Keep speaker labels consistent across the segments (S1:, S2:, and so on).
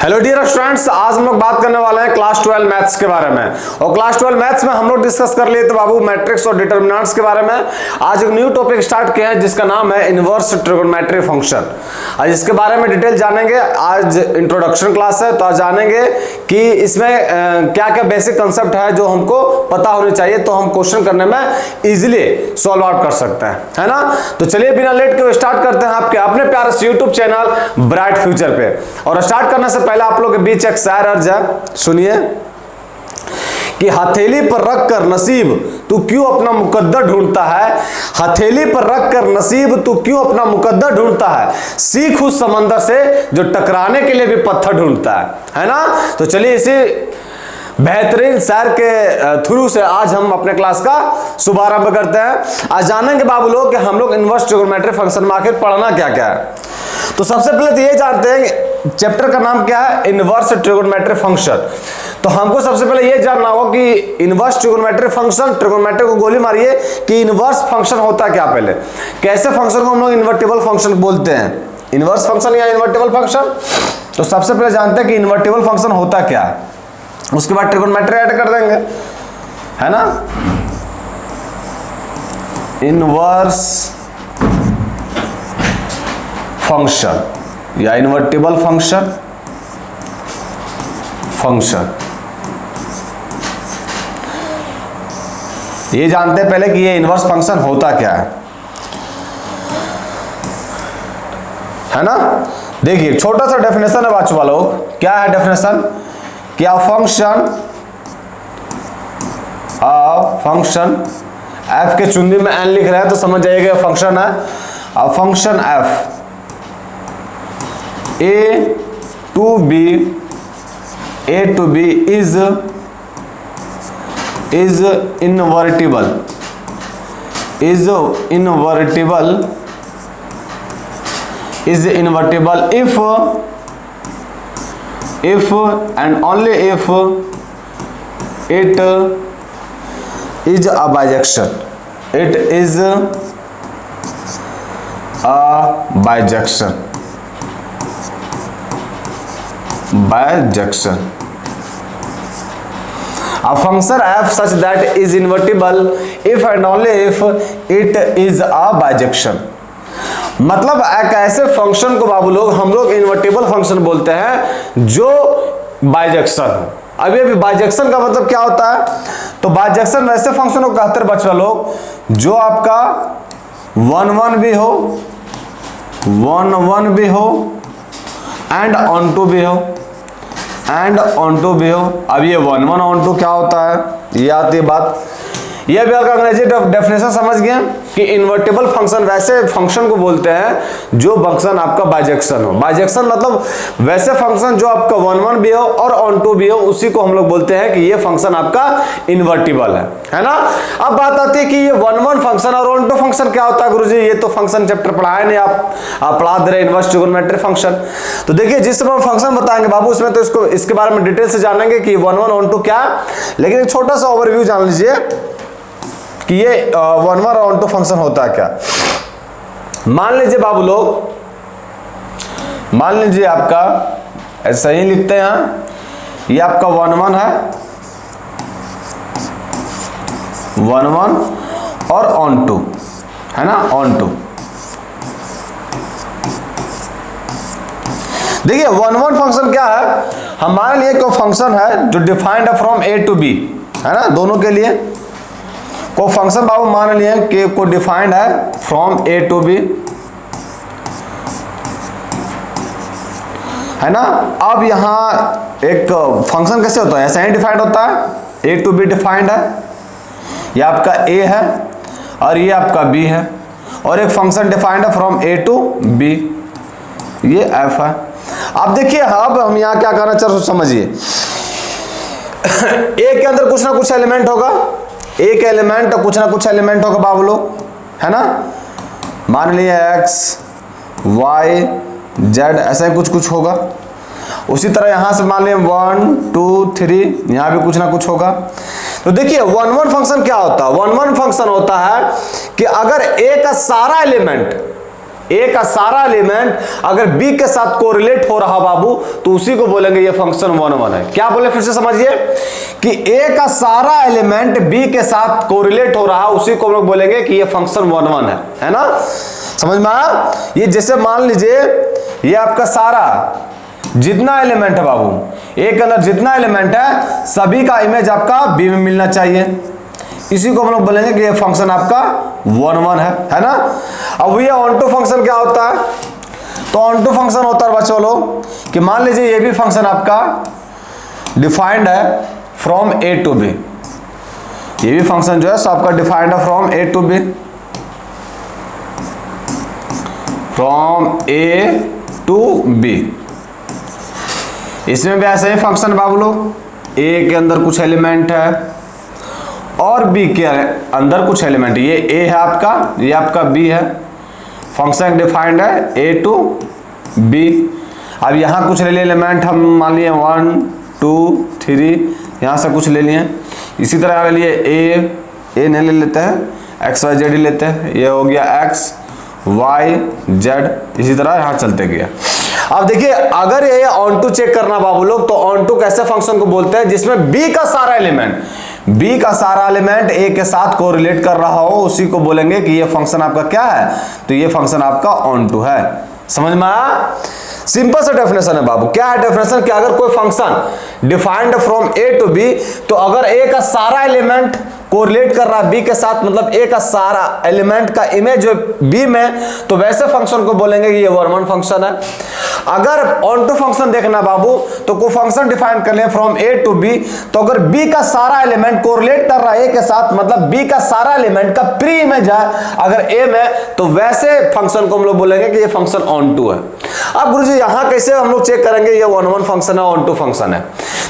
S1: Hello dear students, आज हम लोग बात करने वाले हैं क्लास 12 मैथ्स के बारे में। और क्लास 12 मैथ्स में हम लोग डिस्कस कर लिए थे बाबू मैट्रिक्स और डिटरमिनेंट्स के बारे में। आज एक न्यू टॉपिक स्टार्ट किया है जिसका नाम है इनवर्स ट्रिगोनोमेट्री फंक्शन। आज इसके बारे में डिटेल जानेंगे। आज इंट्रोडक्शन क्लास है तो आज जानेंगे कि इसमें क्या क्या बेसिक कंसेप्ट है जो हमको पता होने चाहिए, तो हम क्वेश्चन करने में इजिली सॉल्व आउट कर सकते हैं, है ना। तो चलिए बिना लेट के स्टार्ट करते हैं आपके अपने प्यारे से यूट्यूब चैनल ब्राइट फ्यूचर पे। और स्टार्ट करने से पहले आप लोग के बीच एक शायर अर्ज है, सुनिए कि हथेली पर रख कर नसीब तू क्यों अपना मुकद्दर ढूंढता है। हथेली पर रख कर नसीब तू क्यों अपना मुकद्दर ढूंढता है। सीख उस समंदर से जो टकराने के लिए भी पत्थर ढूंढता है ना। तो चलिए इसी बेहतरीन शायर के थ्रू से आज हम अपने क्लास का शुभारंभ करते हैं। आज जानेंगे बाबू लोग कि हम लोग इनवर्स ट्रिगोनोमेट्री फंक्शन में आखिर पढ़ना क्या क्या है। तो सबसे पहले तो ये जानते हैं चैप्टर का नाम क्या है, इनवर्स ट्रिगोनोमेट्री फंक्शन। तो हमको सबसे पहले ये जानना होगा कि इनवर्स ट्रिगोनोमेट्री फंक्शन, ट्रिगोनोमेट्री को गोली मारिए कि इनवर्स फंक्शन होता क्या। पहले कैसे फंक्शन को हम लोग इन्वर्टिबल फंक्शन बोलते हैं, इनवर्स फंक्शन या इन्वर्टिबल फंक्शन। तो सबसे पहले जानते हैं कि इन्वर्टिबल फंक्शन होता क्या है, उसके बाद ट्रिगोनोमेट्री ऐड कर देंगे, है ना। इनवर्स फंक्शन या इन्वर्टिबल फंक्शन ये जानते हैं पहले कि ये इनवर्स फंक्शन होता क्या है ना। देखिए छोटा सा डेफिनेशन है बच्चों वालों, क्या है डेफिनेशन, क्या फंक्शन f के चुंदी में n लिख रहे हैं तो समझ जाइएगा फंक्शन है। अब function f a to b is invertible if and only if it is a bijection. It is a bijection. A function f such that is invertible if and only if it is a bijection. मतलब एक ऐसे function को बाबू लोग हम लोग invertible function बोलते हैं जो बाइजेक्शन हो। अब ये बाइजेक्शन का मतलब क्या होता है, तो बाइजेक्शन वैसे फंक्शन को कहते हैं बच्चा लोग जो आपका 1 1 भी हो, 1 1 भी हो एंड ऑन टू भी हो, अब ये 1 1 ऑन टू क्या होता है, ये आती है बात। ये भी आपका अंग्रेजी डेफिनेशन समझ गए कि इन्वर्टिबल फंक्शन वैसे फंक्शन को बोलते हैं जो फंक्शन आपका बाइजेक्शन हो। बाइजेक्शन मतलब वैसे फंक्शन जो आपका 1 1 भी हो और ऑन टू भी हो, उसी को हम लोग बोलते हैं कि ये फंक्शन आपका इन्वर्टिबल है ना। अब बात आती है कि ये 1 1 फंक्शन और ऑन टू फंक्शन क्या होता है। गुरुजी ये तो फंक्शन चैप्टर पढ़ाए नहीं, आप पढ़ा दे रहे इनवर्स ट्रिगोनोमेट्री फंक्शन। तो देखिए जिस समय हम फंक्शन बताएंगे बाबू इसमें तो इसको इसके बारे में डिटेल से जानेंगे कि 1 1 ऑन टू क्या है। लेकिन एक छोटा सा ओवरव्यू जान लीजिए कि ये 1 1 ऑन टू फंक्शन होता है क्या। मान लीजिए बाबू लोग, मान लीजिए आपका ऐसा ही लिखते हैं, ये आपका 1 1 है, 1 1 और ऑन टू है ना, ऑन टू। देखिए 1 1 फंक्शन क्या है, हमारे लिए कोई फंक्शन है जो डिफाइंड है फ्रॉम ए टू बी, है ना। दोनों के लिए को फंक्शन बाबू मान लिए कि को डिफाइंड है फ्रॉम ए टू बी, है ना। अब यहां एक फंक्शन कैसे होता है, ऐसा ही डिफाइंड होता है, ए टू बी डिफाइंड है, ये आपका ए है और ये आपका बी है, और एक फंक्शन डिफाइंड है फ्रॉम ए टू बी, ये एफ है। अब देखिए अब हम यहां क्या करना चाह रहे समझिए, ए के अंदर कुछ ना कुछ एलिमेंट होगा, एक एलिमेंट और कुछ ना कुछ एलिमेंट होगा बाबू लोग, है ना। मान लिया x y z ऐसा ही कुछ होगा। उसी तरह यहां से मान लिया 1 2 3 यहां भी कुछ ना कुछ होगा। तो देखिए 1 1 फंक्शन क्या होता है, 1 1 फंक्शन होता है कि अगर a का सारा एलिमेंट ए का सारा एलिमेंट अगर बी के साथ कोरिलेट हो रहा बाबू तो उसी को बोलेंगे ये फंक्शन 1 1 है। क्या बोले फिर से समझिए कि ए का सारा एलिमेंट बी के साथ कोरिलेट हो रहा उसी को हम लोग बोलेंगे कि ये फंक्शन 1 1 है ना। समझ में आया? ये जैसे मान लीजिए ये आपका सारा जितना एलिमेंट है बाबू, ए के अंदर जितना एलिमेंट है सभी का इमेज आपका बी में मिलना चाहिए, इसी को हम लोग बोलेंगे कि ये फंक्शन आपका 1 1 है ना। अब ये ऑन टू फंक्शन क्या होता है? तो ऑन टू फंक्शन होता है बच्चों लोग कि मान लीजिए ये भी फंक्शन आपका डिफाइंड है फ्रॉम ए टू बी, ये भी फंक्शन जो है सो आपका डिफाइंड है from A to B, from A to B. इसमें भी ऐसे ही फंक्शन बाबू लोग, ए के अंदर कुछ एलिमेंट है और बी के अंदर कुछ एलिमेंट, ये ए है आपका, ये आपका बी है, फंक्शन डिफाइंड है ए टू बी। अब यहाँ कुछ ले लिए एलिमेंट, हम मान लिए 1 2 3, यहाँ से कुछ ले लिए, इसी तरह ले लिए ए नहीं ले लेते हैं, एक्स वाई जेड ही लेते हैं, ये हो गया एक्स वाई जेड, इसी तरह यहाँ चलते गया। अब देखिए अगर ये ऑन टू चेक करना बाबू लोग तो ऑन टू कैसे फंक्शन को बोलते हैं जिसमें बी का सारा एलिमेंट ए के साथ कोरिलेट कर रहा हो उसी को बोलेंगे कि ये फंक्शन आपका क्या है, तो ये फंक्शन आपका ऑन टू है। समझ में आया? सिंपल सा डेफिनेशन है बाबू। क्या है डेफिनेशन कि अगर कोई function defined from A to B तो अगर ए का सारा एलिमेंट कोरिलेट कर रहा है बी के साथ, मतलब ए का सारा एलिमेंट का इमेज जो बी में, तो वैसे फंक्शन को बोलेंगे कि ये 1 1 फंक्शन है। अगर ऑन टू फंक्शन देखना बाबू तो कोई फंक्शन डिफाइन कर ले फ्रॉम ए टू बी, तो अगर बी का सारा एलिमेंट कोरिलेट कर रहा है ए के साथ, मतलब बी का सारा एलिमेंट का प्री इमेज है अगर ए में, तो वैसे फंक्शन को हम लोग बोलेंगे कि ये फंक्शन ऑन टू है। अब गुरुजी यहां कैसे हम लोग चेक करेंगे ये 1 1 फंक्शन है ऑन टू फंक्शन है?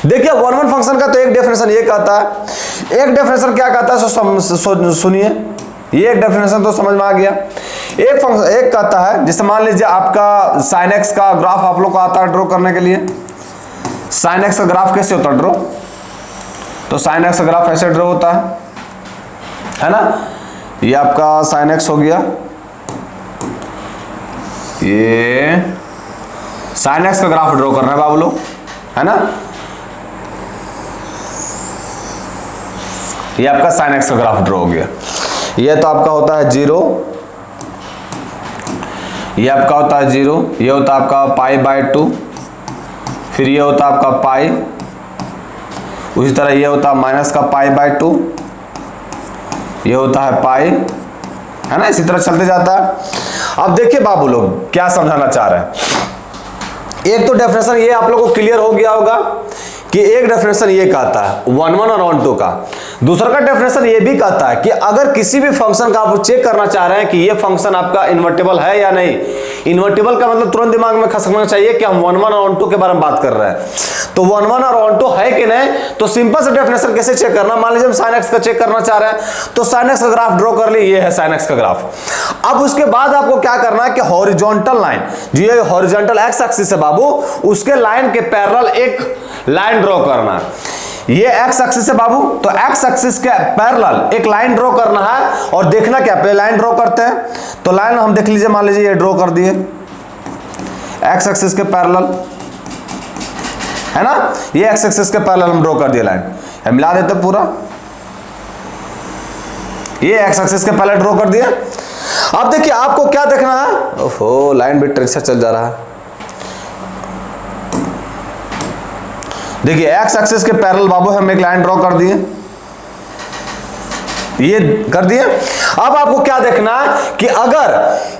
S1: देखिए 1 1 फंक्शन का तो एक डेफिनेशन ये कहता है, एक डेफिनेशन क्या कहता है सुनिए, ये एक डेफिनेशन तो समझ में आ गया। एक कहता है जैसे मान लीजिए आपका sin x का ग्राफ आप लोग को आता है ड्रॉ करने के लिए, sin x का ग्राफ कैसे होता है ड्रॉ, तो sin x का ग्राफ ऐसे ड्रॉ होता है ना। ये आपका sin x हो गया, ये sin x का ग्राफ ड्रॉ करना है बाबू लोग, है ना। ये आपका sin x का ग्राफ ड्रॉ हो गया। ये तो आपका होता है 0, ये आपका होता है 0, ये होता है आपका π/2, फिर ये होता है आपका पाई, उसी तरह ये होता है माइनस का π/2, ये होता है पाई, है ना, इसी तरह चलते जाता है। अब देखिए बाबू लोग क्या समझाना चाह रहे हैं। एक तो डेफिनेशन ये आप लोगों को क्लियर हो गया होगा कि एक डेफिनेशन ये कहता है 1 1 और ऑन टू का, दूसरा का डेफिनेशन ये भी कहता है कि अगर किसी भी फंक्शन का आप चेक करना चाह रहे हैं कि ये फंक्शन आपका इन्वर्टिबल है या नहीं। इन्वर्टिबल का मतलब तुरंत दिमाग में खसकना चाहिए कि हम 1 1 और ऑन टू के बारे में बात कर रहे हैं, तो 1 1 और ऑन टू है कि नहीं। तो सिंपल से डेफिनेशन कैसे चेक करना, मान लीजिए हम sin x का चेक करना चाह रहे हैं तो sin x का ग्राफ ड्रॉ कर ली, ये है sin x का ग्राफ। अब उसके बाद आपको क्या करना है कि हॉरिजॉन्टल लाइन, जो ये हॉरिजॉन्टल एक्स एक्सिस है बाबू, उसके लाइन के पैरेलल एक लाइन ड्रॉ करना है। ये एक्स एक्सिस है बाबू, तो एक्स एक्सिस के पैरेलल एक लाइन ड्रॉ करना है और देखना क्या, पहले लाइन ड्रॉ करते हैं तो लाइन हम देख लीजिए, मान लीजिए ये ड्रॉ कर दिए एक्स एक्सिस के पैरेलल, है ना, ये एक्स एक्सिस के पैरेलल हम ड्रॉ कर दिए लाइन, हम मिला देते पूरा, ये एक्स एक्सिस के पैरेलल ड्रॉ कर दिए। अब देखिए आपको क्या देखना है, ओहो लाइन भी ट्रिक से चल जा रहा है। देखिए एक्स एक्सिस के पैरेलल बाबू हम एक लाइन ड्रॉ कर दिए, ये कर दिए। अब आपको क्या देखना है कि अगर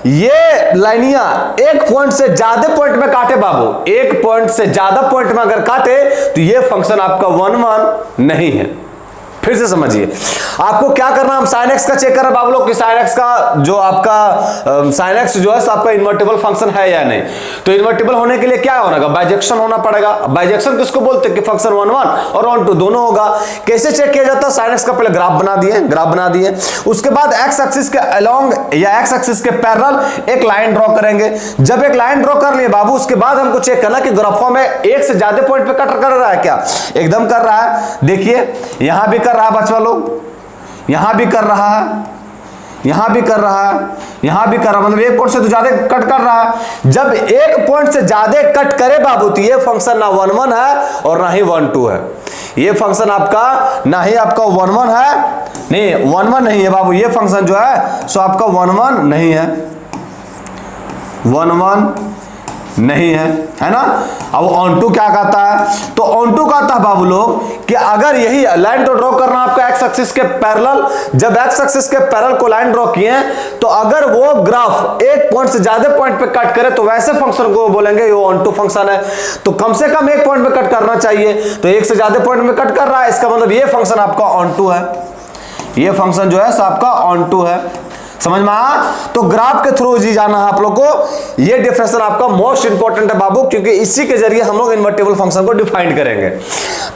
S1: ये लाइनियां एक पॉइंट से ज्यादा पॉइंट में काटे बाबू, एक पॉइंट से ज्यादा पॉइंट में अगर काटे तो ये फंक्शन आपका 1 1 नहीं है। फिर से समझिए आपको क्या करना, हम sin x का चेक कर रहे हैं बाबू लोग कि sin x का जो आपका sin x जो है आपका इन्वर्टिबल फंक्शन है या नहीं। तो इन्वर्टिबल होने के लिए क्या होगा, बाइजेक्शन होना पड़ेगा। बाइजेक्शन किसको बोलते हैं कि फंक्शन 1 1 और ऑन टू दोनों होगा। कैसे चेक किया जाता है, sin x का पहले ग्राफ बना दिए, उसके बाद x एक्सिस के अलोंग या x एक्सिस के पैरेलल एक लाइन ड्रॉ करेंगे। जब एक लाइन ड्रॉ कर लिए बाबू, उसके बाद हमको चेक करना कि ग्राफों में एक से ज्यादा पॉइंट पे कट कर रहा है क्या, एकदम कर रहा है। देखिए यहां भी कर रहा है बच्चा लोग, यहां भी कर रहा है, यहां भी कर रहा है, यहां भी कर रहा है, मतलब एक पॉइंट से तो ज्यादा कट कर रहा है। जब एक पॉइंट से ज्यादा कट करे बाबू तो ये फंक्शन ना 1 1 है और ना ही 1 2 है। ये फंक्शन आपका ना ही आपका 1 1 है, नहीं 1 1 नहीं है बाबू, ये फंक्शन जो है सो आपका 1 1 नहीं है, 1 1 नहीं है ना। अब ऑन टू क्या कहता है, तो ऑन टू कहता है बाबू लोग कि अगर यही लाइन तो ड्रॉ करना आपका एक्स एक्सिस के पैरेलल, जब एक्स एक्सिस के पैरेलल को लाइन ड्रॉ किए तो अगर वो ग्राफ एक पॉइंट से ज्यादा पॉइंट पे कट करे तो वैसे फंक्शन को बोलेंगे ये ऑन टू फंक्शन है। तो कम से कम एक पॉइंट पे कट करना चाहिए, तो एक से ज्यादा पॉइंट में कट कर रहा है, इसका मतलब ये फंक्शन आपका ऑन टू है, ये फंक्शन जो है सो आपका ऑन टू है। समझ में आया? तो ग्राफ के थ्रू जी जाना है आप लोग को, ये डिफरेंशियल आपका मोस्ट इंपॉर्टेंट है बाबू, क्योंकि इसी के जरिए हम लोग इन्वर्टिबल फंक्शन को डिफाइन करेंगे।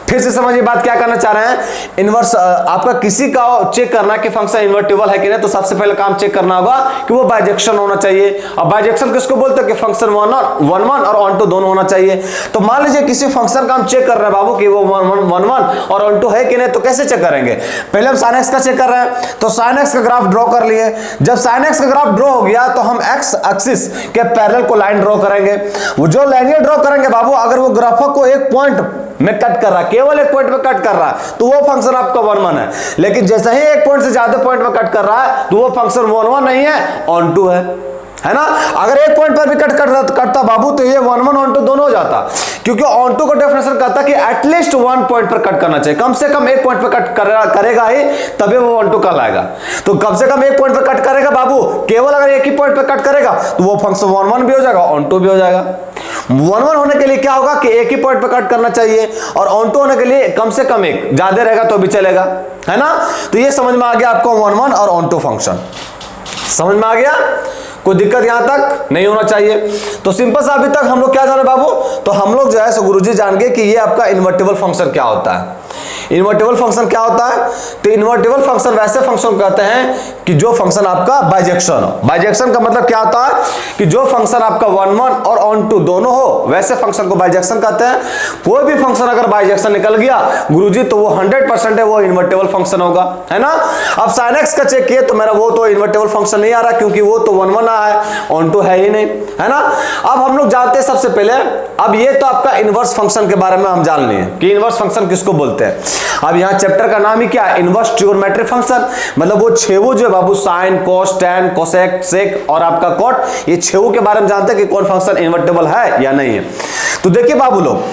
S1: फिर से समझिए बात क्या करना चाह रहे हैं। इनवर्स आपका किसी का चेक करना कि फंक्शन इन्वर्टिबल है कि नहीं, तो सबसे पहले काम चेक करना होगा कि वो बाइजेक्शन होना चाहिए। अब बाइजेक्शन किसको बोलते हैं कि फंक्शन 1 1 और ऑन टू दोनों होना चाहिए। तो मान लीजिए किसी फंक्शन का हम चेक कर रहे हैं बाबू कि वो 1 1 और ऑन टू है कि नहीं, तो कैसे चेक करेंगे? पहले हम sin x का चेक कर रहे हैं, तो sin x का ग्राफ ड्रॉ कर लिए। जब sin x का ग्राफ ड्रॉ हो गया तो हम x एक्सिस के पैरेलल को लाइन ड्रॉ करेंगे। वो जो लाइन ड्रॉ करेंगे बाबू, अगर वो ग्राफ को एक पॉइंट में कट कर रहा है, केवल एक पॉइंट में कट कर रहा है, तो वो फंक्शन आपका 1 1 है। लेकिन जैसे ही एक पॉइंट से ज्यादा पॉइंट में कट कर रहा है तो वो फंक्शन 1 1 नहीं है, ऑन टू है ना। अगर एक पॉइंट पर भी कटता बाबू तो ये 1 1 ऑन टू दोनों हो जाता, क्योंकि ऑन टू का डेफिनेशन कहता है कि एटलीस्ट 1 पॉइंट पर कट करना चाहिए, कम से कम एक पॉइंट पर कट करेगा ही तभी वो ऑन टू कहलाएगा। तो कम से कम एक पॉइंट पर कट करेगा बाबू, केवल अगर एक ही पॉइंट पर कट करेगा तो वो फंक्शन 1 1 भी हो जाएगा, ऑन टू भी हो जाएगा। 1 1 होने के लिए क्या होगा कि एक ही पॉइंट पर कट करना चाहिए, और ऑन टू होने के लिए कम से कम एक, ज्यादा रहेगा तो भी चलेगा, है ना। तो ये समझ में आ गया आपको 1 1 और ऑन टू फंक्शन, समझ में आ गया? कोई दिक्कत यहां तक नहीं होना चाहिए। तो सिंपल सा अभी तक हम लोग क्या जाने बाबू, तो हम लोग जो है सो गुरुजी जान गए कि ये आपका इन्वर्टिबल फंक्शन क्या होता है। इन्वर्टिबल फंक्शन क्या होता है? तो इन्वर्टिबल फंक्शन वैसे फंक्शन कहते हैं कि जो फंक्शन आपका बाइजेक्शन हो। बाइजेक्शन का मतलब क्या होता है कि जो फंक्शन आपका 1 1 और ऑन टू दोनों हो, वैसे फंक्शन को बाइजेक्शन कहते हैं। कोई भी फंक्शन अगर बाइजेक्शन निकल गया गुरुजी तो वो 100% है, वो इन्वर्टिबल फंक्शन होगा, है ना। अब sin x का चेक किए तो मेरा वो तो इन्वर्टिबल फंक्शन नहीं आ रहा, क्योंकि वो तो 1 1 है, ऑन टू है ही नहीं, है ना। अब हम लोग जानते हैं सबसे पहले, अब ये तो आपका इनवर्स फंक्शन के बारे में हम जान लिए कि इनवर्स फंक्शन किसको बोलते हैं। अब यहाँ चैप्टर का नाम ही क्या है? Inverse trigonometric function. मतलब वो छेवु जो बाबू साइन, कोस, टैन, कोसेक, सेक और आपका कॉट, ये छेवु के बारे में जानते हैं कि कौन फंक्शन इन्वर्टिबल है या नहीं है। तो देखिए बाबू लोग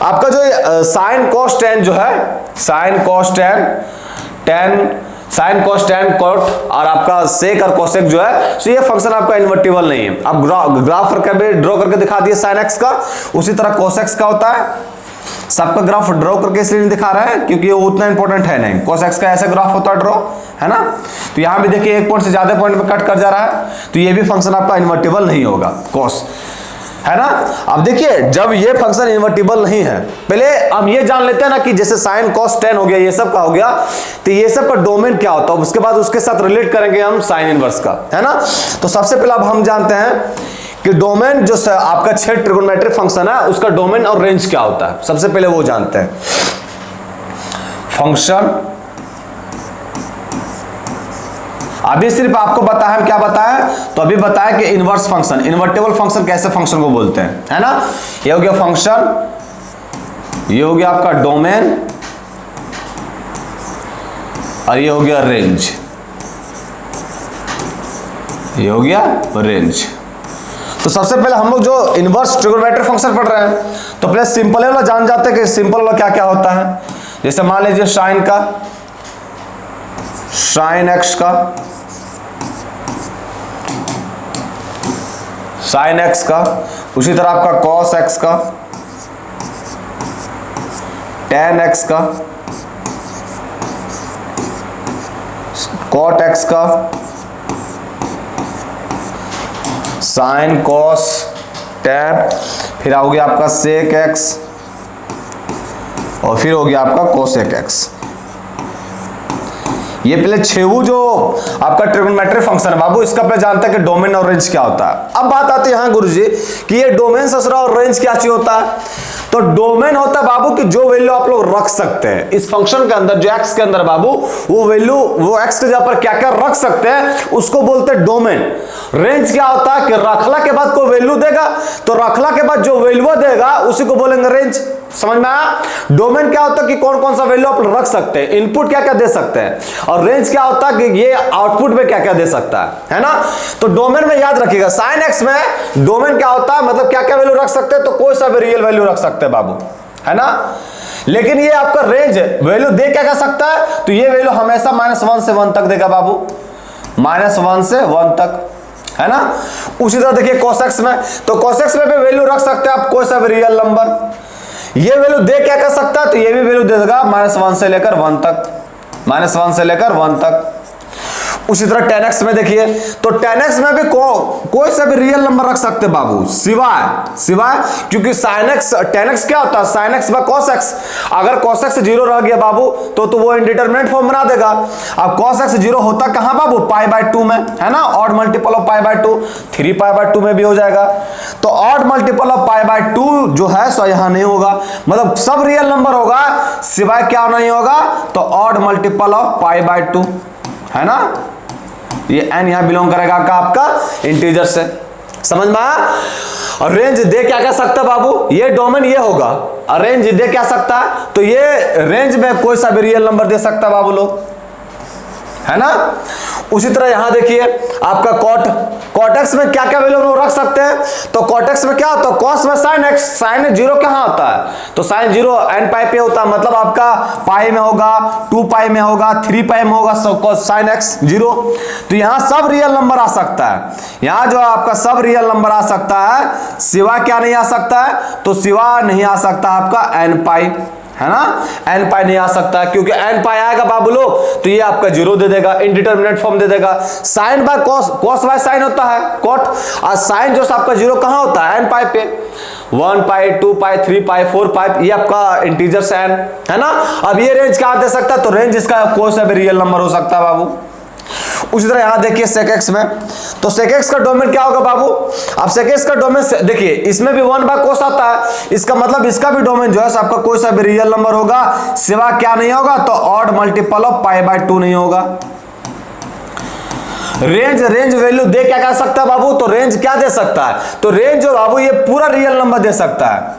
S1: आपका जो साइन कोस टैन जो है, sine cos tan, tan sine cos tan cot और आपका सेक और कोसेक जो है, तो ये फंक्शन आपका इन्वर्टिबल नहीं है। अब ग्राफ ड्रॉ करके दिखा दिया साइन एक्स का, उसी तरह कोसेक्स का होता है। सबका ग्राफ ड्रॉ करके इसलिए नहीं दिखा रहा है क्योंकि वो उतना इंपॉर्टेंट है नहीं। कोसेक्स का ऐसा ग्राफ होता है ड्रॉ, है ना। तो यहां भी देखिए एक पॉइंट से ज्यादा पॉइंट पे कट कर जा रहा है, तो ये भी फंक्शन आपका इन्वर्टिबल नहीं होगा, कोस, है ना। अब देखिए जब ये फंक्शन इन्वर्टिबल नहीं है, पहले हम ये जान लेते हैं ना कि जैसे साइन कॉस टैन हो गया, ये सब का हो गया, तो ये सब का डोमेन क्या होता है, उसके बाद उसके साथ रिलेट करेंगे हम साइन इनवर्स का, है ना। तो सबसे पहले अब हम जानते हैं कि डोमेन जो आपका 6 ट्रिगोनोमेट्रिक फंक्शन है उसका डोमेन और रेंज क्या होता है, सबसे पहले वो जानते हैं। फंक्शन अभी सिर्फ आपको बताया हम क्या बताया, तो अभी बताया कि इनवर्स फंक्शन, इन्वर्टिबल फंक्शन कैसे फंक्शन को बोलते हैं, है ना। ये हो गया फंक्शन, ये हो गया आपका डोमेन और ये हो गया रेंज, ये हो गया रेंज। तो सबसे पहले हम लोग जो इनवर्स ट्रिगोनोमेट्रिक फंक्शन पढ़ रहे हैं तो पहले सिंपल वाला जान जाते हैं कि सिंपल वाला क्या क्या होता है। जैसे मान लीजिए साइन का, साइन एक्स का, साइन एक्स का, उसी तरह आपका कॉस एक्स का, टैन एक्स का, कॉट एक्स का, साइन कॉस टैन, फिर हो गया आपका सेक एक्स और फिर हो गया आपका कोसेक एक्स। ये पहले छेवु जो आपका ट्रिगोनोमेट्रिक फंक्शन है बाबू, इसका पहले जानते हैं कि डोमेन और रेंज क्या होता है। अब बात आती है यहाँ गुरुजी कि ये डोमेन ससुरा और रेंज क्या चीज होता है। तो डोमेन होता है बाबू कि जो वैल्यू आप लोग रख सकते हैं इस फंक्शन के अंदर, जो एक्स के अंदर बाबू वो वैल्यू, वो एक्स के जगह पर क्या क्या रख सकते हैं उसको बोलते हैं डोमेन। रेंज क्या होता है कि रखला के बाद कोई वैल्यू देगा, तो रखला के बाद जो वैल्यू देगा उसी को बोलेंगे रेंज। समझ में आया? डोमेन क्या होता है कि कौन कौन सा वैल्यू आप रख सकते हैं, इनपुट क्या क्या दे सकते हैं, और रेंज क्या होता है कि ये आउटपुट में क्या क्या दे सकता है ना। तो डोमेन में याद रखिएगा, साइन एक्स में डोमेन क्या होता है, मतलब क्या क्या वैल्यू रख सकते हैं, तो कोई सा भी रियल वैल्यू रख सकते हैं बाबू, है ना। लेकिन ये आपका रेंज वैल्यू दे क्या कर सकता है, तो ये वैल्यू हमेशा -1 से 1 तक देगा बाबू, -1 से 1 तक, है ना। उसी तरह देखिए कोसेक्स में, तो कोसेक्स में भी वैल्यू रख सकते हैं आप कोई सा भी रियल नंबर, ये वैल्यू दे क्या कर सकता है, तो ये भी वैल्यू दे देगा -1 से लेकर 1 तक, -1 से लेकर 1 तक। उसी तरह 10x में देखिए, तो 10x में भी कोई सा भी रियल नंबर रख सकते हैं बाबू, सिवाय क्योंकि sin x 10x क्या होता है, sin x by cos x, अगर cos x 0 रह गया बाबू तो वो इनडिटरमिनेट फॉर्म बना देगा। अब cos x 0 होता कहां बाबू, π/2 में, है ना, ऑड मल्टीपल ऑफ π/2, 3π/2 में भी हो जाएगा। तो ऑड मल्टीपल ऑफ π/2 जो है सो यहां नहीं होगा, मतलब सब रियल नंबर होगा सिवाय क्या नहीं होगा, तो ऑड मल्टीपल ऑफ π/2, है ना। ये n यहां बिलोंग करेगा आपका इंटीजर से, समझ में आया। और रेंज दे क्या कह सकता है बाबू, ये डोमेन ये होगा, और रेंज दे क्या सकता है, तो ये रेंज में कोई सा भी रियल नंबर दे सकता है बाबू लोग, है ना। उसी तरह यहां देखिए आपका कॉटेक्स में क्या क्या वैल्यू रख सकते हैं, तो कॉटेक्स में क्या होता है, कॉस में साइन एक्स, साइन 0 कहां होता है, तो साइन 0 n पाई पे होता है, मतलब आपका पाई में होगा, 2 पाई में होगा, 3 पाई में होगा, साइन एक्स 0। तो यहां सब रियल नंबर आ सकता है, यहां जो आपका सब रियल नंबर आ सकता है, सिवा क्या नहीं आ सकता है, तो सिवा नहीं आ सकता आपका n पाई, है ना, n पाई नहीं आ सकता, क्योंकि n पाई आएगा बाबू लोग तो ये आपका 0 दे देगा, इनडिटरमिनेट फॉर्म दे देगा। Sine by cos, cos by sine होता है कॉट, और साइन जो आपका 0 कहां होता है, n पाई पे, 1 पाई, 2 पाई, 3 पाई, 4 पाई, ये आपका इंटीजर n, है ना। अब ये रेंज क्या दे सकता है, तो रेंज इसका कोई सा भी रियल नंबर हो सकता है बाबू। उसी तरह यहां देखिए sec x में, तो sec x का डोमेन क्या होगा बाबू, अब sec x का डोमेन देखिए, इसमें भी 1 बाय cos आता है, इसका मतलब इसका भी डोमेन जो है आपका कोई सा भी रियल नंबर होगा, सिवा क्या नहीं होगा, तो ऑड मल्टीपल ऑफ π/2 नहीं होगा। रेंज वैल्यू दे क्या कह सकता है बाबू, तो रेंज क्या दे सकता है, तो रेंज जो बाबू ये पूरा रियल नंबर दे सकता है,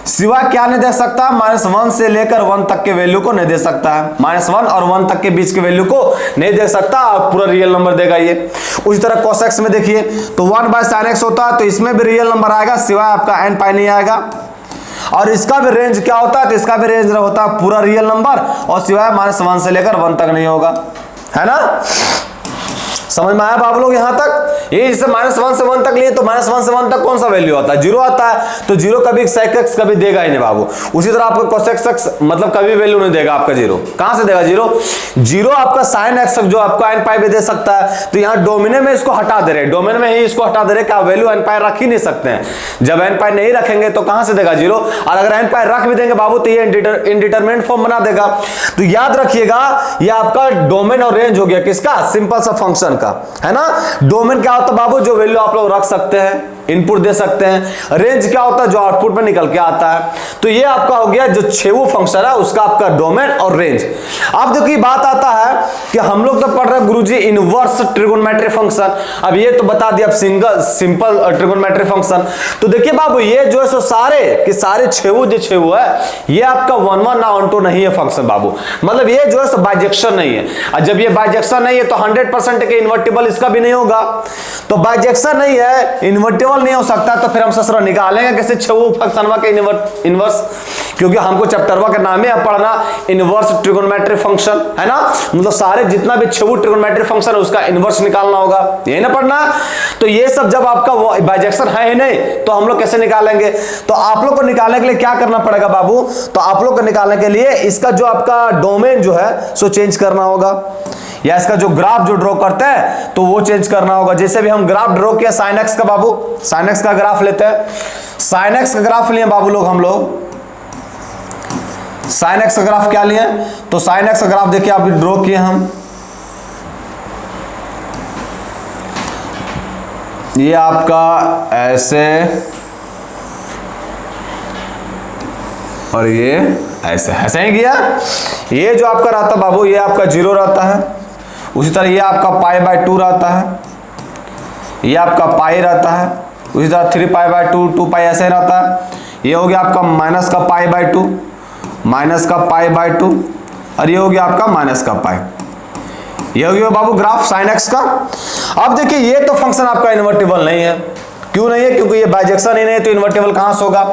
S1: सिवा क्या नहीं दे सकता, -1 से लेकर 1 तक के वैल्यू को नहीं दे सकता है, -1 और 1 तक के बीच के वैल्यू को नहीं दे सकता, पूरा रियल नंबर देगा ये। उसी तरह cos x में देखिए, तो 1 बाय sin x होता है, तो इसमें भी रियल नंबर आएगा, सिवाय आपका n पाई नहीं आएगा। और इसका भी रेंज क्या होता है, तो इसका भी रेंज होता है पूरा रियल नंबर, और सिवाय -1 से लेकर 1 तक नहीं होगा, है ना। समझ में आया बाबू लोग यहां तक, ये जैसे -1 से 1 तक लिए, तो -1 से 1 तक कौन सा वैल्यू आता है, 0 आता है, तो 0 कभी sec x कभी देगा ही नहीं बाबू। उसी तरह आपको cos x मतलब कभी वैल्यू नहीं देगा आपका 0, कहां से देगा 0 आपका sin x जो आपको n पाई पे दे सकता है, तो यहां डोमेन में इसको हटा दे रहे, डोमेन में ही इसको हटा दे रहे, क्या वैल्यू n पाई रख ही नहीं सकते हैं, जब n पाई नहीं रखेंगे तो कहां से देगा 0, और अगर n पाई रख भी देंगे बाबू तो ये इनडिटरमिनेट फॉर्म बना देगा। तो याद रखिएगा ये आपका डोमेन और रेंज हो गया किसका, सिंपल सा फंक्शन का, है ना। डोमेन क्या होता है बाबू, जो वैल्यू आप लोग रख सकते हैं, इनपुट दे सकते हैं। रेंज क्या होता है, जो आउटपुट में निकल के आता है। तो ये आपका हो गया जो छेवू फंक्शन है उसका आपका डोमेन और रेंज। अब देखिए बात आता है कि हम लोग तो पढ़ रहे हैं गुरुजी इनवर्स ट्रिगोनोमेट्री फंक्शन, अब ये तो बता दिया सिंपल ट्रिगोनोमेट्री फंक्शन। तो देखिए बाबू ये जो है सो सारे छेवू जो छेवू है ये आपका 1 1 ना 1 2 नहीं है फंक्शन बाबू, मतलब ये जो है सो बाइजेक्शन नहीं है, और जब ये बाइजेक्शन नहीं है तो 100% के इन्वर्टिबल इसका भी नहीं होगा। तो बाइजेक्शन नहीं है, इन्वर्टिबल नहीं हो सकता, तो फिर हम ससुरा निकालेंगे कैसे छेवू फंक्शनवा के इनवर्स, क्योंकि हमको चैप्टरवा का नाम है पढ़ना इनवर्स ट्रिगोनोमेट्री फंक्शन, है ना। मतलब सारे जितना भी छेवू ट्रिगोनोमेट्री फंक्शन है उसका इनवर्स निकालना होगा, यही ना पढ़ना। तो ये सब जब आपका बाइजेक्शन है ही नहीं तो हम लोग कैसे निकालेंगे, तो आप लोग को निकालने के लिए क्या करना पड़ेगा बाबू, तो आप लोग को निकालने के लिए इसका जो आपका डोमेन जो है सो चेंज करना होगा, या इसका जो ग्राफ जो ड्रॉ करते हैं तो वो चेंज करना होगा। जैसे भी हम ग्राफ ड्रॉ किया साइन एक्स का बाबू, साइन एक्स का ग्राफ लेते हैं, साइन एक्स का ग्राफ लिए बाबू लोग, हम लोग साइन एक्स का ग्राफ क्या लिए, तो साइन एक्स का ग्राफ देखिए आप ड्रॉ किए हम, ये आपका ऐसे और ये ऐसे ऐसे ही गया। ये जो आपका रहता बाबू, ये आपका 0 रहता है। उसी तरह ये आपका π/2 रहता है, ये आपका पाई रहता है। उसी तरह 3π/2, 2π ऐसे रहता है। ये हो गया आपका माइनस का π/2, माइनस का π/2, और ये हो गया आपका माइनस का पाई। ये हो गया बाबू ग्राफ साइन एक्स का। अब देखिए ये तो फंक्शन आपका इन्वर्टिबल नहीं है। क्यों नहीं है? क्योंकि ये बाइजेक्शन ही नहीं है, तो इन्वर्टिबल कहां से होगा?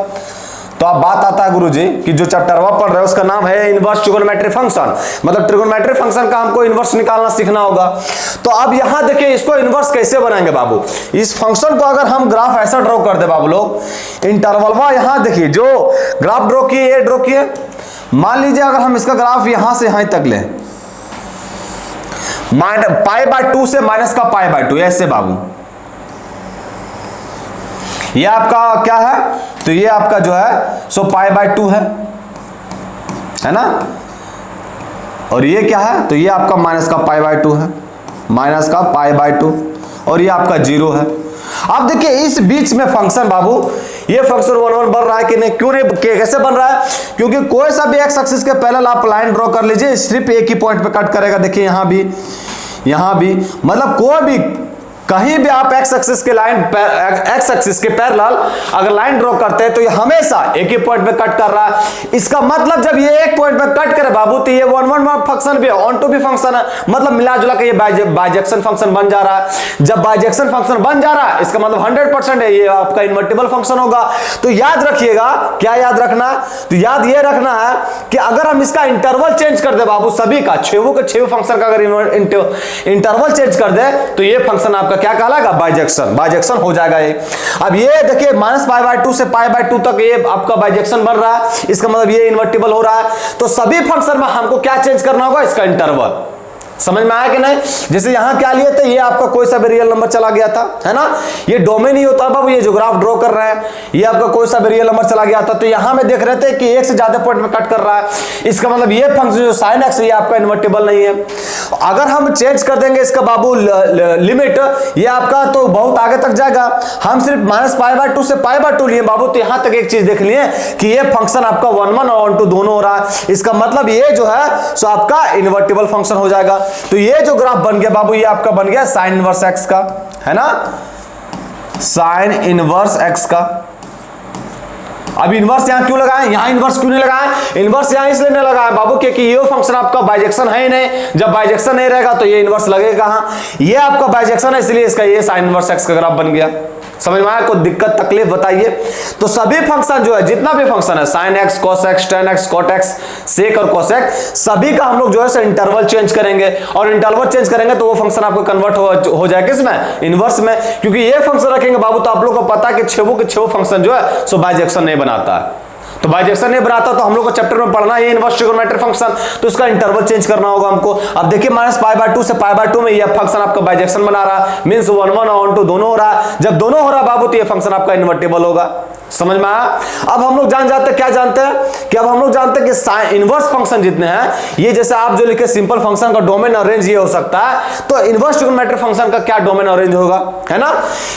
S1: तो अब बात आता है गुरुजी कि जो चैप्टर वह पढ़ रहे हैं उसका नाम है इनवर्स ट्रिगोनोमेट्री फंक्शन, मतलब ट्रिगोनोमेट्री फंक्शन का हमको इनवर्स निकालना सीखना होगा। तो अब यहां देखिए इसको इनवर्स कैसे बनाएंगे बाबू। इस फंक्शन को अगर हम ग्राफ ऐसा ड्रॉ कर दे बाबू लोग, इंटरवल यहां देखिए जो ग्राफ ड्रॉ किए, ये ड्रॉ किए। मान लीजिए अगर हम इसका ग्राफ यहां से यहां तक लें, π/2 से माइनस का π/2 ऐसे बाबू, ये आपका क्या है? तो ये आपका जो है सो π/2 है ना, और ये क्या है? तो ये आपका माइनस का π/2 है, माइनस का π/2, और ये आपका 0 है। अब देखिए इस बीच में फंक्शन बाबू, ये फंक्शन 1 बन रहा है कि नहीं? क्यों नहीं? कैसे बन रहा है? क्योंकि कोई सा भी एक्स एक्सिस के पैरेलल आप लाइन ड्रॉ कर लीजिए, सिर्फ एक ही पॉइंट पे कट करेगा। देखिए यहां भी, मतलब कोई भी कहीं भी आप एक्स एक्सिस के पैरेलल अगर लाइन ड्रॉ करते हैं तो ये हमेशा एक ही पॉइंट पे कट कर रहा है। इसका मतलब जब ये एक पॉइंट पे कट करे बाबू, तो ये 1 फंक्शन भी है, ऑन टू भी फंक्शन है, मतलब मिला जुला के ये बाइजेक्शन फंक्शन बन जा रहा है। जब बाइजेक्शन फंक्शन बन जा रहा है इसका मतलब 100% है ये आपका इन्वर्टिबल फंक्शन होगा। तो याद रखिएगा, क्या याद रखना? तो याद ये रखना है कि अगर हम इसका इंटरवल चेंज कर दे बाबू, सभी का छेवों के छेव फंक्शन का अगर इंटरवल चेंज कर दे तो ये फंक्शन आपका क्या कहलाएगा? बाइजेक्शन हो जाएगा ये। अब ये देखिए माइनस π/2 से π/2 तक ये आपका बाइजेक्शन बन रहा है, इसका मतलब ये इन्वर्टिबल हो रहा है। तो सभी फंक्शन में हमको क्या चेंज करना होगा? इसका इंटरवल। समझ में आया कि नहीं? जैसे यहां क्या लिए थे, ये आपका कोई सा भी रियल नंबर चला गया था, है ना, ये डोमेन ही होता है बाबू। ये जो ग्राफ ड्रॉ कर रहे हैं ये आपका कोई सा भी रियल नंबर चला गया था, तो यहां में देख रहे थे कि एक से ज्यादा पॉइंट में कट कर रहा है। इसका मतलब ये फंक्शन जो sin x ये आपका इन्वर्टिबल नहीं है। अगर हम चेंज कर देंगे इसका बाबू लिमिट, ये आपका तो बहुत आगे तक जाएगा। हम सिर्फ माइनस π/2 से π/2 लिए बाबू, तो यहां तक एक चीज देख लिए कि ये फंक्शन आपका 1 और 1 दोनों हो रहा है। इसका मतलब ये जो है सो आपका इन्वर्टिबल फंक्शन हो जाएगा। तो ये जो ग्राफ बन गया बाबू, ये आपका बन गया साइन इनवर्स एक्स का, है ना, साइन इनवर्स एक्स का। अब इनवर्स यहां क्यों लगाए? यहां इनवर्स क्यों नहीं लगाए? इनवर्स यहां इसलिए नहीं लगाया बाबू क्योंकि ये फंक्शन आपका बाइजेक्शन है ही नहीं। जब बाइजेक्शन नहीं रहेगा तो ये इनवर्स लगेगा कहां? ये आपका बाइजेक्शन है, इसलिए इसका ये साइन इनवर्स एक्स का ग्राफ बन गया। समझ में आया? कोई दिक्कत तकलीफ बताइए? तो सभी फंक्शन जो है, जितना भी फंक्शन है, sine x, cos x, tan x, cot x, sec और कोसेक, सभी का हम लोग जो है इंटरवल चेंज करेंगे, और इंटरवल चेंज करेंगे तो वो फंक्शन आपको कन्वर्ट हो जाए किसमें? इनवर्स में। क्योंकि ये फंक्शन रखेंगे बाबू तो आप लोग को पता है कि छेवों के छेवों फंक्शन जो है सो बाइजेक्शन नहीं बनाता है। तो बाइजेक्शन नहीं बनाता तो हम लोग को चैप्टर में पढ़ना है इनवर्स ट्रिगोनोमेट्री फंक्शन, तो इसका इंटरवल चेंज करना होगा हमको। अब देखिए माइनस π/2 से π/2 में ये फंक्शन आपका बाइजेक्शन बना रहा है, मींस 1 और 1 दोनों हो रहा है। जब दोनों हो रहा है बाबू तो ये फंक्शन आपका इन्वर्टिबल होगा। समझ में आया? अब हम लोग जान जाते हैं, क्या जानते हैं कि अब हम लोग जानते हैं कि साइन इनवर्स फंक्शन जितने हैं, ये जैसे आप जो लिखे सिंपल फंक्शन का डोमेन और रेंज ये हो सकता है, तो इनवर्स ट्रिगोनोमेट्री फंक्शन का क्या डोमेन और रेंज होगा, है ना?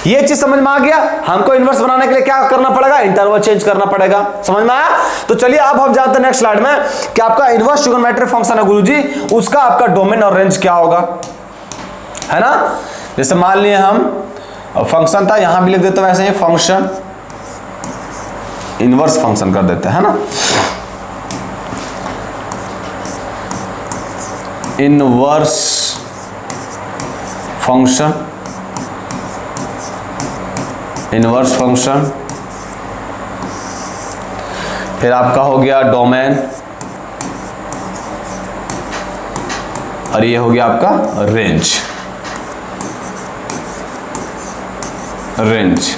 S1: ये चीज समझ में आ गया। हमको इनवर्स बनाने के लिए क्या करना पड़ेगा? इंटरवल चेंज करना पड़ेगा। समझ में आया? तो चलिए अब हम जानते हैं नेक्स्ट स्लाइड में कि आपका इनवर्स ट्रिगोनोमेट्री फंक्शन है गुरुजी, उसका आपका डोमेन और रेंज क्या होगा, है ना? जैसे मान लिए हम फंक्शन था, यहां भी लिख देते हैं वैसे ही फंक्शन, इनवर्स फंक्शन कर देते हैं ना, इनवर्स फंक्शन, इनवर्स फंक्शन, फिर आपका हो गया डोमेन, और ये हो गया आपका रेंज, रेंज।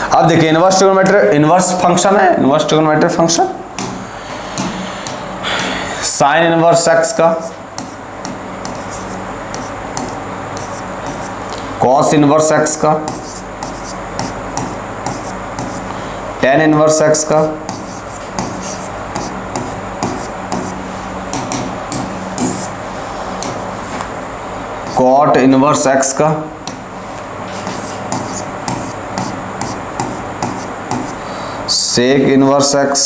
S1: अब देखिए इनवर्स ट्रिगोनोमेट्री, इनवर्स फंक्शन है, inverse trigonometry function, sign inverse x का, कॉस इनवर्स एक्स का, टेन इनवर्स एक्स का, कॉट इनवर्स एक्स का, सेक इनवर्स एक्स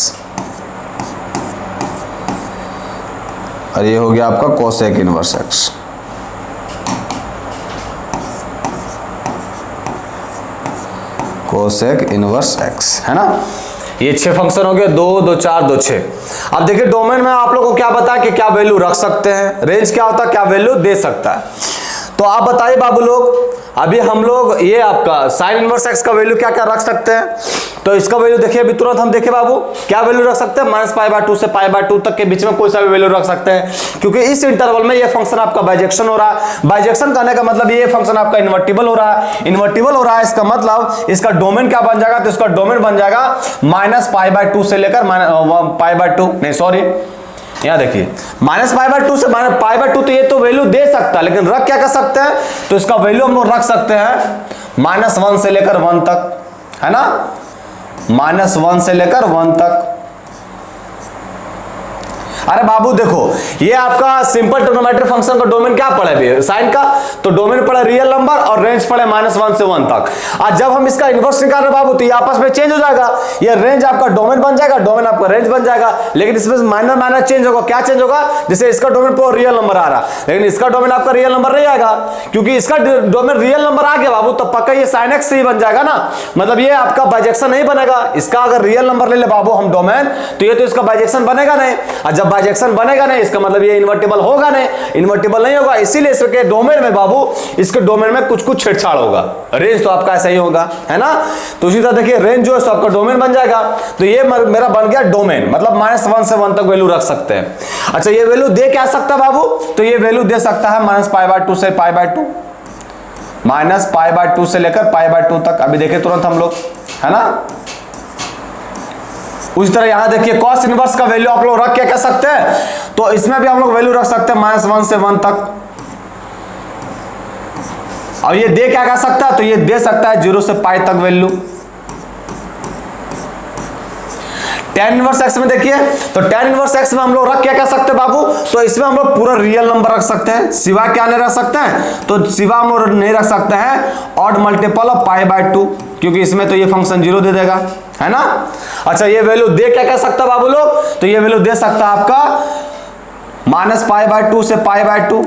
S1: और ये हो गया आपका cosec inverse x. Cosec inverse x है ना। ये 6 फंक्शन हो गए, 2 2 4 2 6। अब देखिए डोमेन में आप लोगों को क्या बताया कि क्या वैल्यू रख सकते हैं, रेंज क्या होता है, क्या वैल्यू दे सकता है। तो आप बताइए बाबू लोग, अभी हम लोग ये आपका साइन इनवर्स एक्स का वैल्यू क्या क्या रख सकते हैं। तो इसका वैल्यू देखिए अभी तुरंत हम देखे बाबू, क्या वैल्यू रख सकते हैं, -π/2 से π/2 तक के बीच में कोई सा भी वैल्यू रख सकते हैं, क्योंकि इस इंटरवल में ये फंक्शन आपका बाइजेक्शन हो रहा है। बाइजेक्शन करने का मतलब ये फंक्शन आपका इन्वर्टिबल हो रहा है। इन्वर्टिबल हो रहा है इसका मतलब इसका डोमेन क्या बन जाएगा, तो इसका डोमेन बन जाएगा -π/2 से लेकर π/2 नहीं सॉरी यहां देखिए -π/2 से π/2। तो ये तो वैल्यू दे सकता है, लेकिन रख क्या कर सकते हैं, तो इसका वैल्यू हम लोग रख सकते हैं -1 से लेकर 1 तक, है ना, -1 से लेकर 1 तक। अरे बाबू देखो ये आपका सिंपल ट्रिग्नोमेट्रिक फंक्शन का डोमेन क्या पड़े अभी साइन का, तो डोमेन पड़े रियल नंबर और रेंज पड़े -1 से 1 तक। आज जब हम इसका इनवर्स निकाल रहे बाबू तो ये आपस में चेंज हो जाएगा, ये रेंज आपका डोमेन बन जाएगा, डोमेन आपका रेंज बन जाएगा, लेकिन इसमें माइनर माइनर चेंज होगा। क्या चेंज होगा, जैसे इसका डोमेन पर रियल नंबर आ रहा, लेकिन इसका डोमेन आपका रियल नंबर नहीं आएगा, क्योंकि इसका डोमेन रियल नंबर आ गया बाबू तो पक्का ये साइन एक्स से ही बन जाएगा ना, मतलब ये आपका बाइजेक्शन नहीं बनेगा। इसका अगर रियल नंबर ले ले बाबू हम डोमेन, तो ये तो इसका बाइजेक्शन बनेगा नहीं, और जब बाइजेक्शन बनेगा इसका मतलब ये इन्वर्टिबल होगा नहीं, इन्वर्टिबल नहीं होगा, इसीलिए इसके डोमेन में बाबू, इसके डोमेन में कुछ कुछ छेड़छाड़ होगा। रेंज तो आपका ऐसा ही होगा, है ना। तो उसी तरह देखिए रेंज जो है आपका डोमेन बन जाएगा। तो ये मेरा बन गया डोमेन, मतलब -1 से 1 तक वैल्यू रख सकते हैं। अच्छा ये वैल्यू दे क्या सकता है बाबू, तो ये वैल्यू दे सकता है -π/2 से π/2, -π/2 से लेकर π/2 तक। अभी देखे तुरंत हम लोग, है ना। उसी तरह यहां देखिए कॉस इनवर्स का वैल्यू आप लोग रख के कह सकते हैं, तो इसमें भी हम लोग वैल्यू रख सकते हैं -1 से 1 तक। और ये दे क्या कह सकता है, तो ये दे सकता है 0 से π तक वैल्यू। tan इनवर्स एक्स में देखिए, तो tan इनवर्स एक्स में हम लोग रख क्या कह सकते हैं बाबू, तो इसमें हम लोग पूरा रियल नंबर रख सकते हैं, सिवा क्या नहीं रख सकते हैं, तो सिवा हम लोग नहीं रख सकते हैं ऑड मल्टीपल ऑफ π/2, क्योंकि इसमें तो ये फंक्शन 0 दे देगा, है ना। अच्छा ये वैल्यू दे क्या कह सकता है बाबू लोग, तो ये वैल्यू दे सकता है आपका -π/2 से π/2,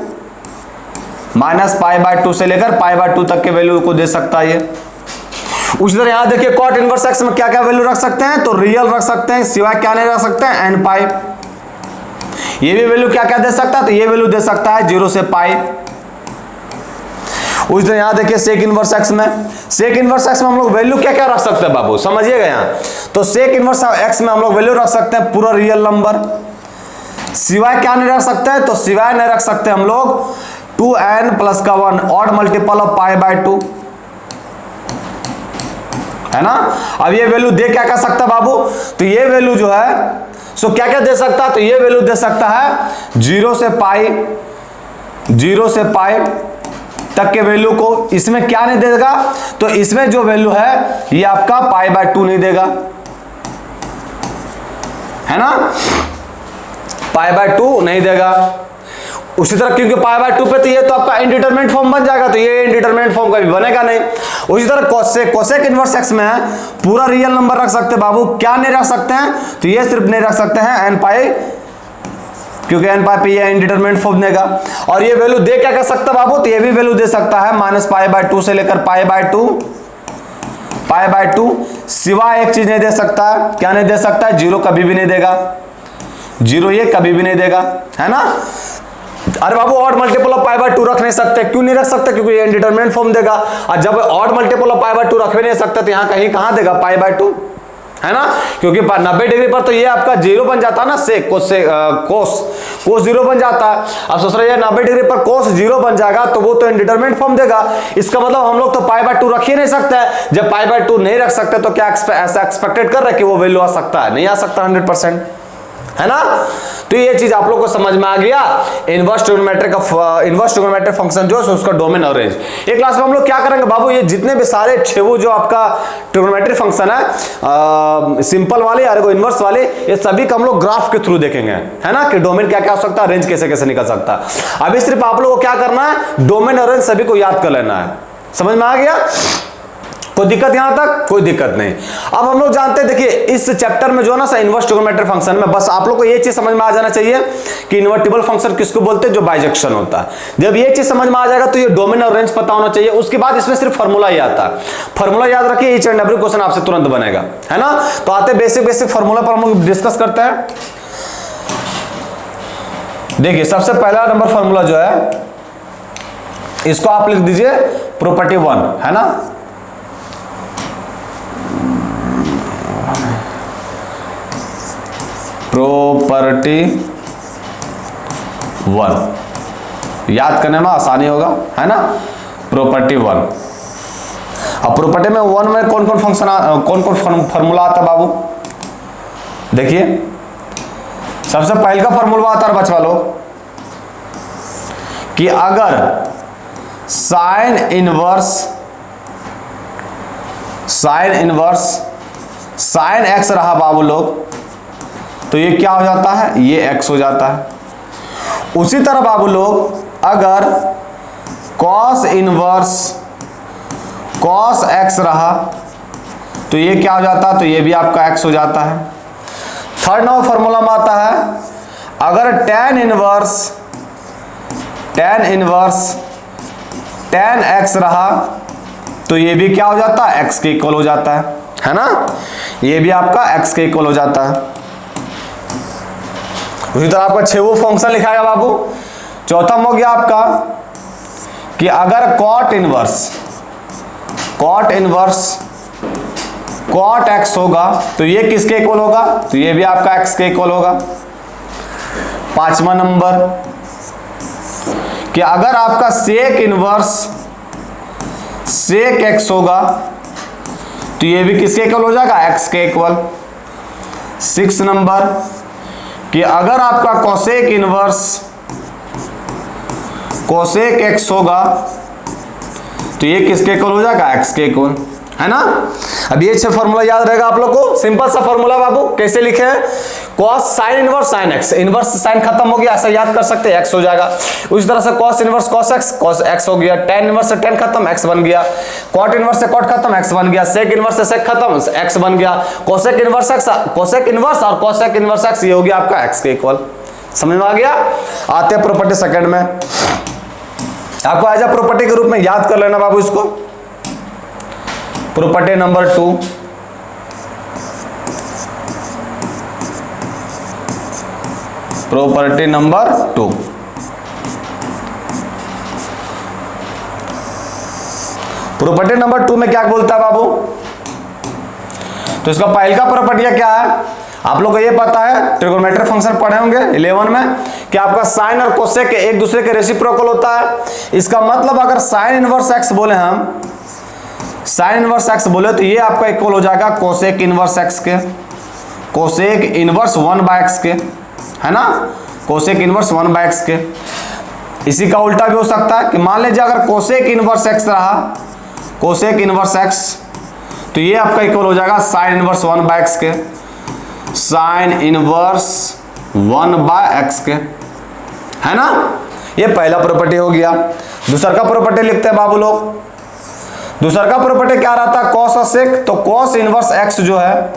S1: -π/2 से लेकर π/2 तक के वैल्यू को दे सकता है ये। उसी तरह यहां देखिए कॉट इनवर्स एक्स में क्या क्या वैल्यू रख सकते हैं, तो रियल रख सकते हैं, सिवाय क्या नहीं रख सकते हैं nπ। ये भी वैल्यू क्या क्या दे सकता है, तो ये वैल्यू दे सकता है 0 से π। उसी तरह यहां देखिए सेक इनवर्स एक्स में, सेक इनवर्स एक्स में हम लोग वैल्यू क्या क्या रख सकते हैं बाबू, समझिएगा यहां। तो सेक इनवर्स एक्स में हम लोग वैल्यू रख सकते हैं पूरा रियल नंबर, सिवाय क्या नहीं रख सकते हैं, तो सिवाय नहीं रख सकते हम लोग 2n + 1 ऑड मल्टीपल ऑफ π/2, है ना। अब ये वैल्यू दे क्या कर सकता है बाबू, तो ये वैल्यू जो है सो क्या क्या दे सकता है, तो ये वैल्यू दे सकता है 0 से π तक के वैल्यू को। इसमें क्या नहीं देगा, तो इसमें जो वैल्यू है ये आपका π/2 नहीं देगा, है ना, π/2 नहीं देगा। उसी तरह क्योंकि π/2 पे तो ये तो आपका इनडिटरमिनेट फॉर्म बन जाएगा, तो ये इनडिटरमिनेट फॉर्म कभी बनेगा नहीं। उसी तरह कोसेक इनवर्स एक्स में पूरा रियल नंबर रख सकते हैं बाबू, क्या नहीं रख सकते हैं, तो ये सिर्फ नहीं रख सकते हैं nπ, क्योंकि nπ पे ये इनडिटरमिनेट फॉर्म देगा। और ये वैल्यू दे क्या कर सकता है बाबू, तो ये भी वैल्यू दे सकता है -π/2 से लेकर π/2, सिवाय एक चीज नहीं दे सकता, क्या नहीं दे सकता है, 0 कभी भी नहीं देगा, 0 ये कभी भी नहीं देगा, है ना। अरे बाबू ऑड मल्टीपल ऑफ π/2 रख नहीं सकते, क्यों नहीं रख सकते, क्योंकि ये इनडिटरमिनेट फॉर्म देगा। और जब ऑड मल्टीपल ऑफ π/2 रख भी नहीं सकते तो यहाँ कहीं कहां देगा π/2, है ना, क्योंकि 90 डिग्री पर तो ये आपका 0 बन जाता है ना, सेक कोस 0 बन जाता है। अब सोच रहे हैं 90 डिग्री पर कोस 0 बन जाएगा तो वो तो इनडिटरमिनेट फॉर्म देगा, इसका मतलब हम लोग तो π/2 रख ही नहीं सकते हैं। जब π/2 नहीं रख सकते तो क्या ऐसा एक्सपेक्टेड कर रहे हैं कि वो वैल्यू आ सकता है, नहीं आ सकता 100%, है ना। तो ये चीज आप लोग को समझ में आ गया, इनवर्स ट्रिग्नोमेट्रिक फंक्शन जो है उसका डोमेन और रेंज। एक क्लास में हम लोग क्या करेंगे बाबू, ये जितने भी सारे 6 जो आपका ट्रिग्नोमेट्रिक फंक्शन है, सिंपल वाले और इनवर्स वाले, ये सभी का हम लोग ग्राफ के थ्रू देखेंगे, है ना, कि डोमेन क्या क्या हो सकता है, रेंज कैसे कैसे निकल सकता है। अभी सिर्फ आप लोग को क्या करना है, डोमेन और रेंज सभी को याद कर लेना है, समझ में आ गया। कोई दिक्कत यहां तक? कोई दिक्कत नहीं। अब हम लोग जानते हैं, देखिए इस चैप्टर में जो है ना सर इन्वर्स ट्रिगोनोमेट्रिक फंक्शन में बस आप लोग को ये चीज समझ में आ जाना चाहिए कि इन्वर्टिबल फंक्शन किसको बोलते हैं, जो बाइजेक्शन होता है। जब ये चीज समझ में आ जाएगा तो ये डोमेन और रेंज पता होना चाहिए। उसके बाद इसमें सिर्फ फार्मूला ही आता है। फार्मूला याद रखिए, ईच एंड एवरी क्वेश्चन आपसे तुरंत बनेगा, है ना। तो आते बेसिक फार्मूला पर हम लोग डिस्कस करते हैं। देखिए सबसे पहला नंबर फार्मूला जो है इसको आप लिख दीजिए प्रॉपर्टी 1, है ना। प्रॉपर्टी 1 याद करने में आसानी होगा, है ना। प्रॉपर्टी 1। अब प्रॉपर्टी में 1 में कौन कौन फंक्शन कौन कौन फार्मूला आता है बाबू? देखिए सबसे पहले का फार्मूला आता है बच्चा लोग कि अगर साइन इनवर्स साइन एक्स रहा बाबू लोग, तो ये क्या हो जाता है, ये एक्स हो जाता है। उसी तरह बाबू लोग अगर कॉस इनवर्स कॉस एक्स रहा तो ये क्या हो जाता है, तो ये भी आपका एक्स हो जाता है। थर्ड नंबर फॉर्मूला में आता है अगर tan इनवर्स tan एक्स रहा तो ये भी क्या हो जाता है, एक्स के इक्वल हो जाता है ना। ये भी आपका एक्स के इक्वल हो जाता है। उसी तरह आपका 6वां फंक्शन लिखाएगा बाबू। चौथा हो गया आपका कि अगर कॉट एक्स होगा तो ये किसके इक्वल होगा, तो ये भी आपका एक्स के इक्वल होगा। 5वां नंबर कि अगर आपका सेक एक्स होगा तो ये भी किसके इक्वल हो जाएगा, एक्स के इक्वल। 6 नंबर कि अगर आपका कोसेक एक्स होगा तो ये किसके इक्वल हो जाएगा, एक्स के इक्वल, है ना। अब ये 6 फॉर्मूला याद रहेगा आप लोग को। सिंपल सा फॉर्मूला बाबू, कैसे लिखे हैं, cos sine inverse sine x, inverse sine खत्म हो गया, ऐसा याद कर सकते हैं, एक्स हो जाएगा। उसी तरह से कॉस इनवर्स कॉस एक्स हो गया, tan इनवर्स से tan खत्म, एक्स बन गया। कॉट इनवर्स से कॉट खत्म, एक्स बन गया। सेक इनवर्स से सेक खत्म, एक्स बन गया। कोसेक इनवर्स और कोसेक इनवर्स एक्स, ये हो गया आपका एक्स के इक्वल। समझ में आ गया। आते हैं प्रॉपर्टी सेकंड में। आपको एज अ प्रॉपर्टी के रूप में याद कर लेना बाबू इसको। Property number 2, property number 2। Property number 2 में क्या बोलता है बाबू, तो इसका पहला प्रॉपर्टी क्या है, आप लोग को ये पता है, ट्रिगोनोमेट्रिक फंक्शन पढ़े होंगे 11 में कि आपका साइन और कोसेक एक दूसरे के रेसिप्रोकल होता है। इसका मतलब अगर साइन इनवर्स एक्स बोले हम, साइन इनवर्स एक्स बोले तो ये आपका इक्वल हो जाएगा कोसेक इनवर्स एक्स के, कोसेक इनवर्स 1/x के, है ना। कोसेक इनवर्स 1/x के। इसी का उल्टा भी हो सकता है कि मान लीजिए अगर कोसेक इनवर्स एक्स रहा, कोसेक इनवर्स एक्स, तो ये आपका इक्वल हो जाएगा साइन इनवर्स 1/x के, साइन इनवर्स 1/x के, है ना। ये पहला प्रॉपर्टी हो गया। दूसरा का प्रॉपर्टी लिखते हैं बाबू लोग। दूसरा का प्रॉपर्टी क्या रहता है, कॉस और सेक, तो कॉस इनवर्स एक्स जो है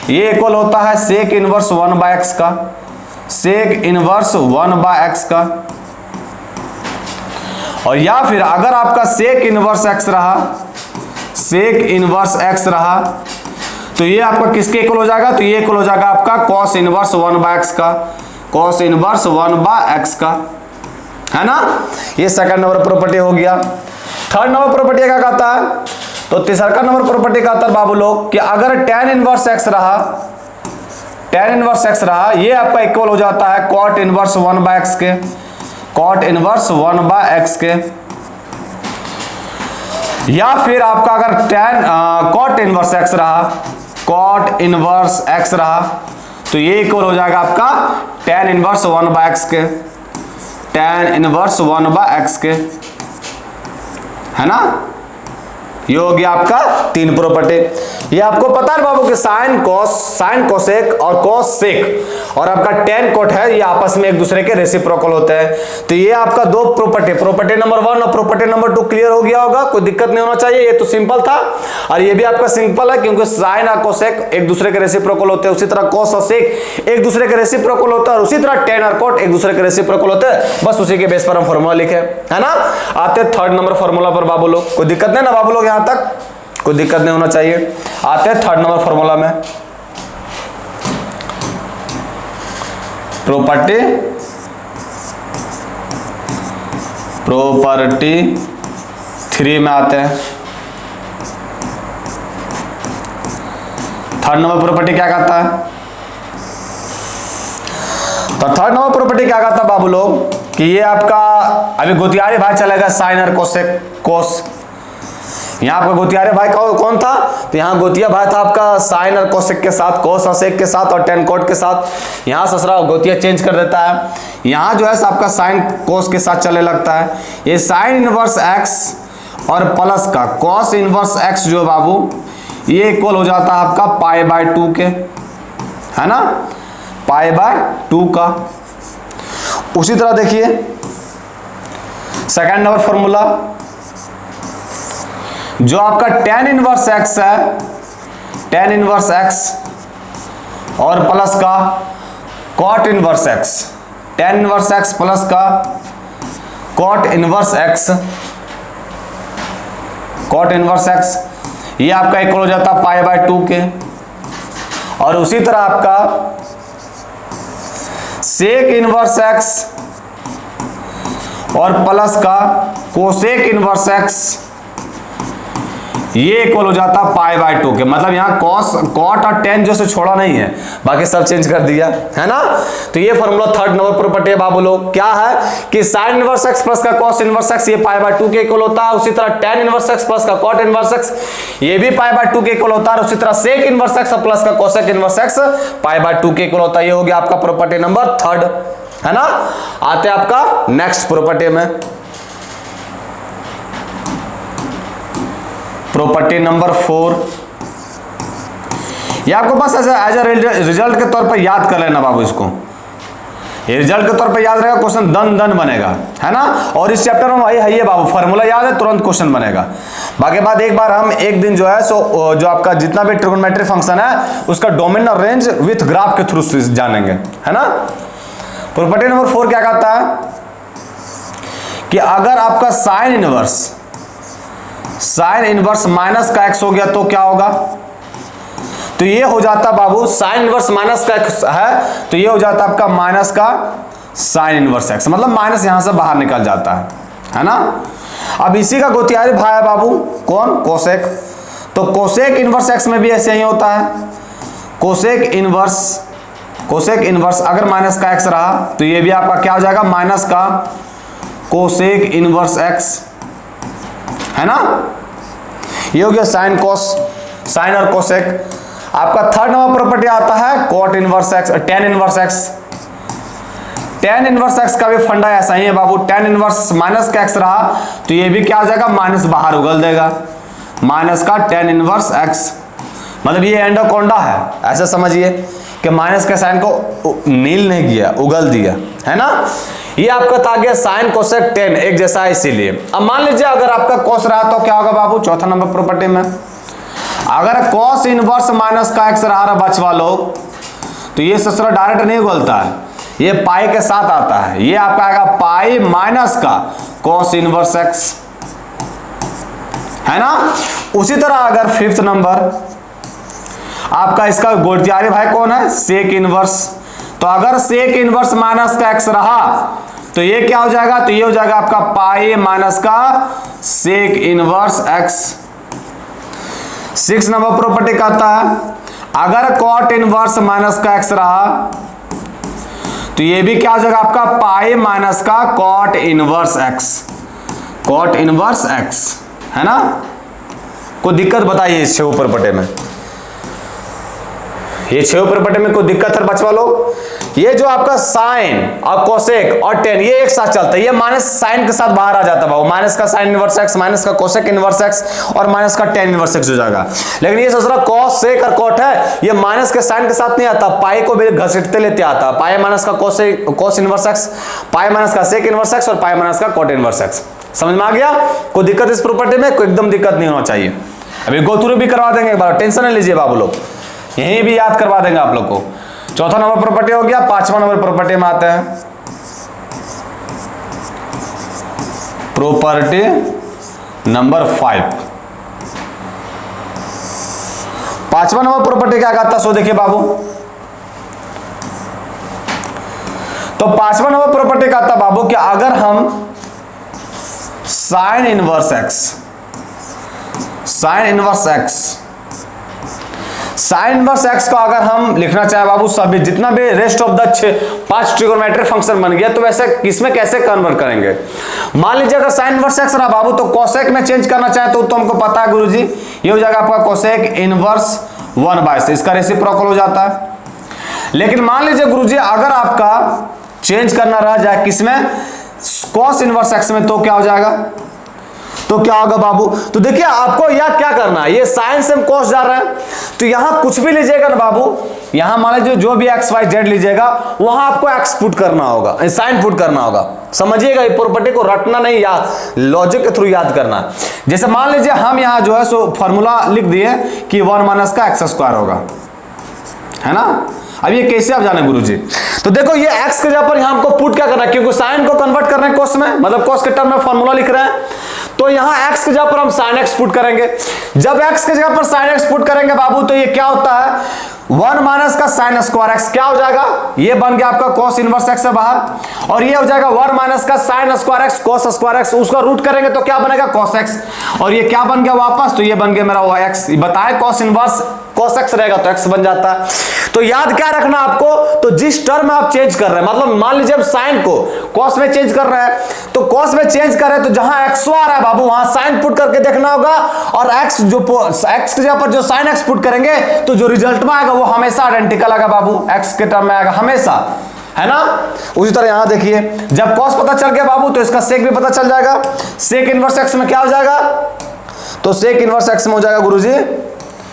S1: ये इक्वल होता है सेक इनवर्स 1/x का, सेक इनवर्स 1/x का। और या फिर अगर आपका सेक इनवर्स एक्स रहा, सेक इनवर्स एक्स रहा, तो ये आपका किसके इक्वल हो जाएगा, तो ये इक्वल हो जाएगा आपका कॉस इनवर्स 1/x का, कॉस इनवर्स 1/x का, है ना। ये सेकंड नंबर प्रॉपर्टी हो गया। थर्ड नंबर प्रॉपर्टी क्या कहता है, तो तीसरा नंबर प्रॉपर्टी कहता है बाबू लोग कि अगर tan इनवर्स एक्स रहा, tan इनवर्स एक्स रहा, ये आपका इक्वल हो जाता है कॉट इनवर्स 1/x के, कॉट इनवर्स 1/x के। या फिर आपका अगर tan कॉट इनवर्स एक्स रहा, कॉट इनवर्स एक्स रहा, तो ये इक्वल हो जाएगा आपका tan इनवर्स 1/x के, tan इनवर्स 1/x के, है ना। ये हो गया आपका 3 प्रॉपर्टी। ये आपको पता है बाबू कि साइन कोसेक और कॉस सेक और आपका टेन कोट है, ये आपस में एक दूसरे के रेसिप्रोकल होते हैं। तो ये आपका दो प्रॉपर्टी नंबर 1 और प्रॉपर्टी नंबर 2 क्लियर हो गया होगा, कोई दिक्कत नहीं होना चाहिए। ये तो सिंपल था और ये भी आपका सिंपल है, क्योंकि साइन और कोसेक एक दूसरे के रेसिप्रोकल होते हैं, उसी तरह कॉस और सेक एक दूसरे के रेसिप्रोकल होता है, और उसी तरह टेन और कोट एक दूसरे के रेसिप्रोकल होते हैं। बस उसी के बेस पर हम फॉर्मूला लिखे, है ना। आते 3rd नंबर फॉर्मूला पर बाबू लोग, कोई दिक्कत नहीं ना बाबू लोग, यहां तक कोई दिक्कत नहीं होना चाहिए। आते हैं 3rd नंबर फॉर्मूला में, प्रॉपर्टी 3 में आते हैं। 3rd नंबर प्रॉपर्टी क्या कहता है? तो 3rd नंबर प्रॉपर्टी क्या कहता है बाबू लोग कि ये आपका अभी गोतियारे भाई चलेगा साइन और कोसेक कोस। यहाँ आपका गोतियारे भाई कौन था? तो यहाँ गोतिया भाई था आपका साइन और कोसेक के साथ, कोस और सेक के साथ और टेन कोट के साथ। यहाँ ससुरा गोतिया चेंज कर देता है, यहाँ जो है आपका साइन कोस के साथ चलने लगता है। ये साइन इनवर्स एक्स और प्लस का कॉस इनवर्स एक्स जो बाबू ये इक्वल हो जाता है आपका π/2 के, है ना, π/2 का। उसी तरह देखिए 2nd नंबर फॉर्मूला, जो आपका tan इनवर्स एक्स है, tan इनवर्स एक्स और प्लस का cot inverse x, tan inverse x plus का cot inverse x, cot inverse x ये आपका इक्वल हो जाता है π/2 के। और उसी तरह आपका सेक इनवर्स एक्स और प्लस का कोसेक इनवर्स एक्स ये इक्वल हो जाता है π/2 के। मतलब यहाँ कॉट और टेन जो से छोड़ा नहीं है, बाकी सब चेंज कर दिया, है ना। तो ये फॉर्मूला 3rd नंबर प्रॉपर्टी है बाबू लोग, क्या है कि साइन इनवर्स एक्स प्लस का कॉस इनवर्स एक्स ये π/2 के इक्वल होता है। उसी तरह टेन इनवर्स एक्स प्लस का कॉट इनवर्स एक्स ये भी π/2 के इक्वल होता है। उसी तरह सेक इनवर्स एक्स प्लस का कोसेक इनवर्स एक्स π/2 के इक्वल होता है। ये हो गया आपका प्रॉपर्टी नंबर 3rd, है ना। आते आपका नेक्स्ट प्रॉपर्टी में, प्रॉपर्टी नंबर 4। ये आपको बस एज ए रिजल्ट के तौर पर याद कर लेना बाबू, इसको ये रिजल्ट के तौर पर याद रहेगा, क्वेश्चन दन बनेगा, है ना। और इस चैप्टर में वही है ये बाबू, फॉर्मूला याद है तुरंत क्वेश्चन बनेगा। बाकी बात एक बार हम एक दिन जो है सो जो आपका जितना भी ट्रिगोनोमेट्री फंक्शन है उसका डोमेन और रेंज विथ ग्राफ के थ्रू जानेंगे, है ना। प्रॉपर्टी नंबर 4 क्या कहता है कि अगर आपका साइन इनवर्स माइनस का एक्स हो गया तो क्या होगा? तो ये हो जाता बाबू साइन इनवर्स माइनस का एक्स है तो ये हो जाता आपका माइनस का साइन इनवर्स एक्स, मतलब माइनस यहां से बाहर निकल जाता है ना। अब इसी का गोतियारी भाई है बाबू कौन? कोसेक। तो कोसेक इनवर्स एक्स में भी ऐसे ही होता है। कोसेक इनवर्स अगर माइनस का एक्स रहा तो ये भी आपका क्या हो जाएगा? माइनस का कोसेक इनवर्स एक्स, है ना। ये हो गया साइन और कोसेक। आपका 3rd नंबर प्रॉपर्टी आता है cot inverse x, tan inverse x. Tan inverse x का भी फंडा ऐसा ही है बाबू, टेन इनवर्स माइनस का एक्स रहा तो ये भी क्या हो जाएगा? माइनस बाहर उगल देगा, माइनस का टेन इनवर्स एक्स। मतलब ये एंडोकोंडा है, ऐसा समझिए कि माइनस के साइन को नील नहीं किया, उगल दिया, है ना। ये आपका था गया साइन कोसेक टेन एक जैसा है, इसीलिए। अब मान लीजिए अगर आपका कॉस रहा तो क्या होगा बाबू? 4था नंबर प्रॉपर्टी में अगर कॉस इनवर्स माइनस का एक्स रहा बचवा लोग तो ये ससुरा डायरेक्ट नहीं उगलता है, ये पाई के साथ आता है। ये आपका आएगा पाई माइनस का कॉस इनवर्स एक्स, है ना। उसी तरह अगर 5th नंबर आपका इसका गोतियारी भाई कौन है? Sec inverse. तो अगर सेक इनवर्स माइनस का एक्स रहा तो ये क्या हो जाएगा? तो ये हो जाएगा आपका पाई माइनस का sec inverse x. 6 number property कहता है अगर कॉट इनवर्स माइनस का एक्स रहा तो ये भी क्या हो जाएगा आपका? पाई माइनस का कॉट इनवर्स एक्स, है ना। कोई दिक्कत बताइए इस प्रॉपर्टी में? ये 6 प्रॉपर्टी में कोई दिक्कत है बचवा लोग? ये जो आपका साइन और कोसेक और टेन ये एक साथ चलता है, ये माइनस साइन के साथ बाहर आ जाता है बाबू, माइनस का साइन इनवर्स एक्स, माइनस का कोसेक इनवर्स एक्स और माइनस का टेन इनवर्स एक्स हो जाएगा। लेकिन ये सोच रहा कॉस सेक और कॉट है, ये माइनस के साइन के साथ नहीं आता, पाई को भी घसीटते लेते आता, पाई माइनस का कोस इनवर्स एक्स, पाई माइनस का सेक इनवर्स एक्स और पाई माइनस का कॉट इनवर्स एक्स। समझ में आ गया? कोई दिक्कत इस प्रॉपर्टी में? कोई एकदम दिक्कत नहीं होना चाहिए। अभी गो थ्रू भी करवा देंगे एक बार, टेंशन नहीं लीजिए बाबू लोग, यहीं भी याद करवा देंगे आप लोग को। चौथा नंबर प्रॉपर्टी हो गया। 5वां नंबर प्रॉपर्टी में आते हैं, प्रॉपर्टी नंबर 5। 5वां नंबर प्रॉपर्टी क्या कहता है सो देखिए बाबू। तो 5वां नंबर प्रॉपर्टी कहता है बाबू कि अगर हम sign inverse x, sign inverse x, sign inverse x को अगर हम लिखना चाहे बाबू सभी जितना भी rest of the 5 trigonometric function बन गया, तो वैसे किसमें कैसे कन्वर्ट करेंगे? मान लीजिए अगर साइन इनवर्स एक्स रहा बाबू, तो कोसेक में चेंज करना चाहे तो हमको पता है गुरुजी, ये हो जाएगा आपका कोसेक इनवर्स 1/, इसका रेसिप्रोकल हो जाता है। लेकिन मान लीजिए गुरुजी अगर आपका चेंज करना रह जाए किसमें? कॉस इनवर्स एक्स में, तो क्या हो जाएगा? तो क्या होगा बाबू? तो देखिए आपको याद क्या करना है, ये साइन से हम कॉस जा रहे हैं, तो यहां कुछ भी लीजिएगा ना बाबू, यहां मान लीजिए जो भी एक्स वाई जेड लीजिएगा वहां आपको एक्स पुट करना होगा, साइन पुट करना होगा। समझिएगा, ये प्रॉपर्टी को रटना नहीं, या लॉजिक के थ्रू याद करना। जैसे मान लीजिए हम यहां जो है सो फॉर्मूला लिख दिए कि 1 माइनस का एक्स स्क्वायर होगा, है ना? अब ये कैसे आप जाने गुरुजी? तो देखो ये x के जगह पर यहां हमको पुट क्या करना है, क्योंकि साइन को कन्वर्ट कर रहे हैं कोस में, मतलब कोस के टर्म में फॉर्मूला लिख रहे हैं, तो यहां x के जगह पर हम sin x पुट करेंगे। जब x के जगह पर sin x पुट करेंगे बाबू, तो ये क्या होता है 1 माइनस का साइन स्क्वायर एक्स, क्या हो जाएगा? ये बन गया आपका cos इनवर्स x से बाहर, और ये हो जाएगा 1 माइनस का sine square x cos square x, उसका रूट करेंगे तो क्या बनेगा cos x, और ये क्या बन गया वापस? तो ये बन गया मेरा वो x, बताए cos इनवर्स cos x रहेगा तो x बन जाता है। तो याद क्या रखना आपको, तो जिस टर्म में आप चेंज कर रहे हैं, मतलब मान लीजिए हम साइन को cos में चेंज कर रहे हैं, तो cos में चेंज कर रहे हैं तो जहां x आ रहा है बाबू वहां साइन पुट करके देखना होगा, और x जो x के जगह पर जो साइन x पुट करेंगे तो जो रिजल्ट में आएगा वो हमेशा आइडेंटिकल आएगा बाबू, x के टर्म में आएगा हमेशा, है ना? उसी तरह यहां देखिए जब cos पता चल गया बाबू तो इसका सेक भी पता चल जाएगा। सेक इनवर्स x में क्या हो जाएगा? तो सेक इनवर्स x में हो जाएगा गुरुजी,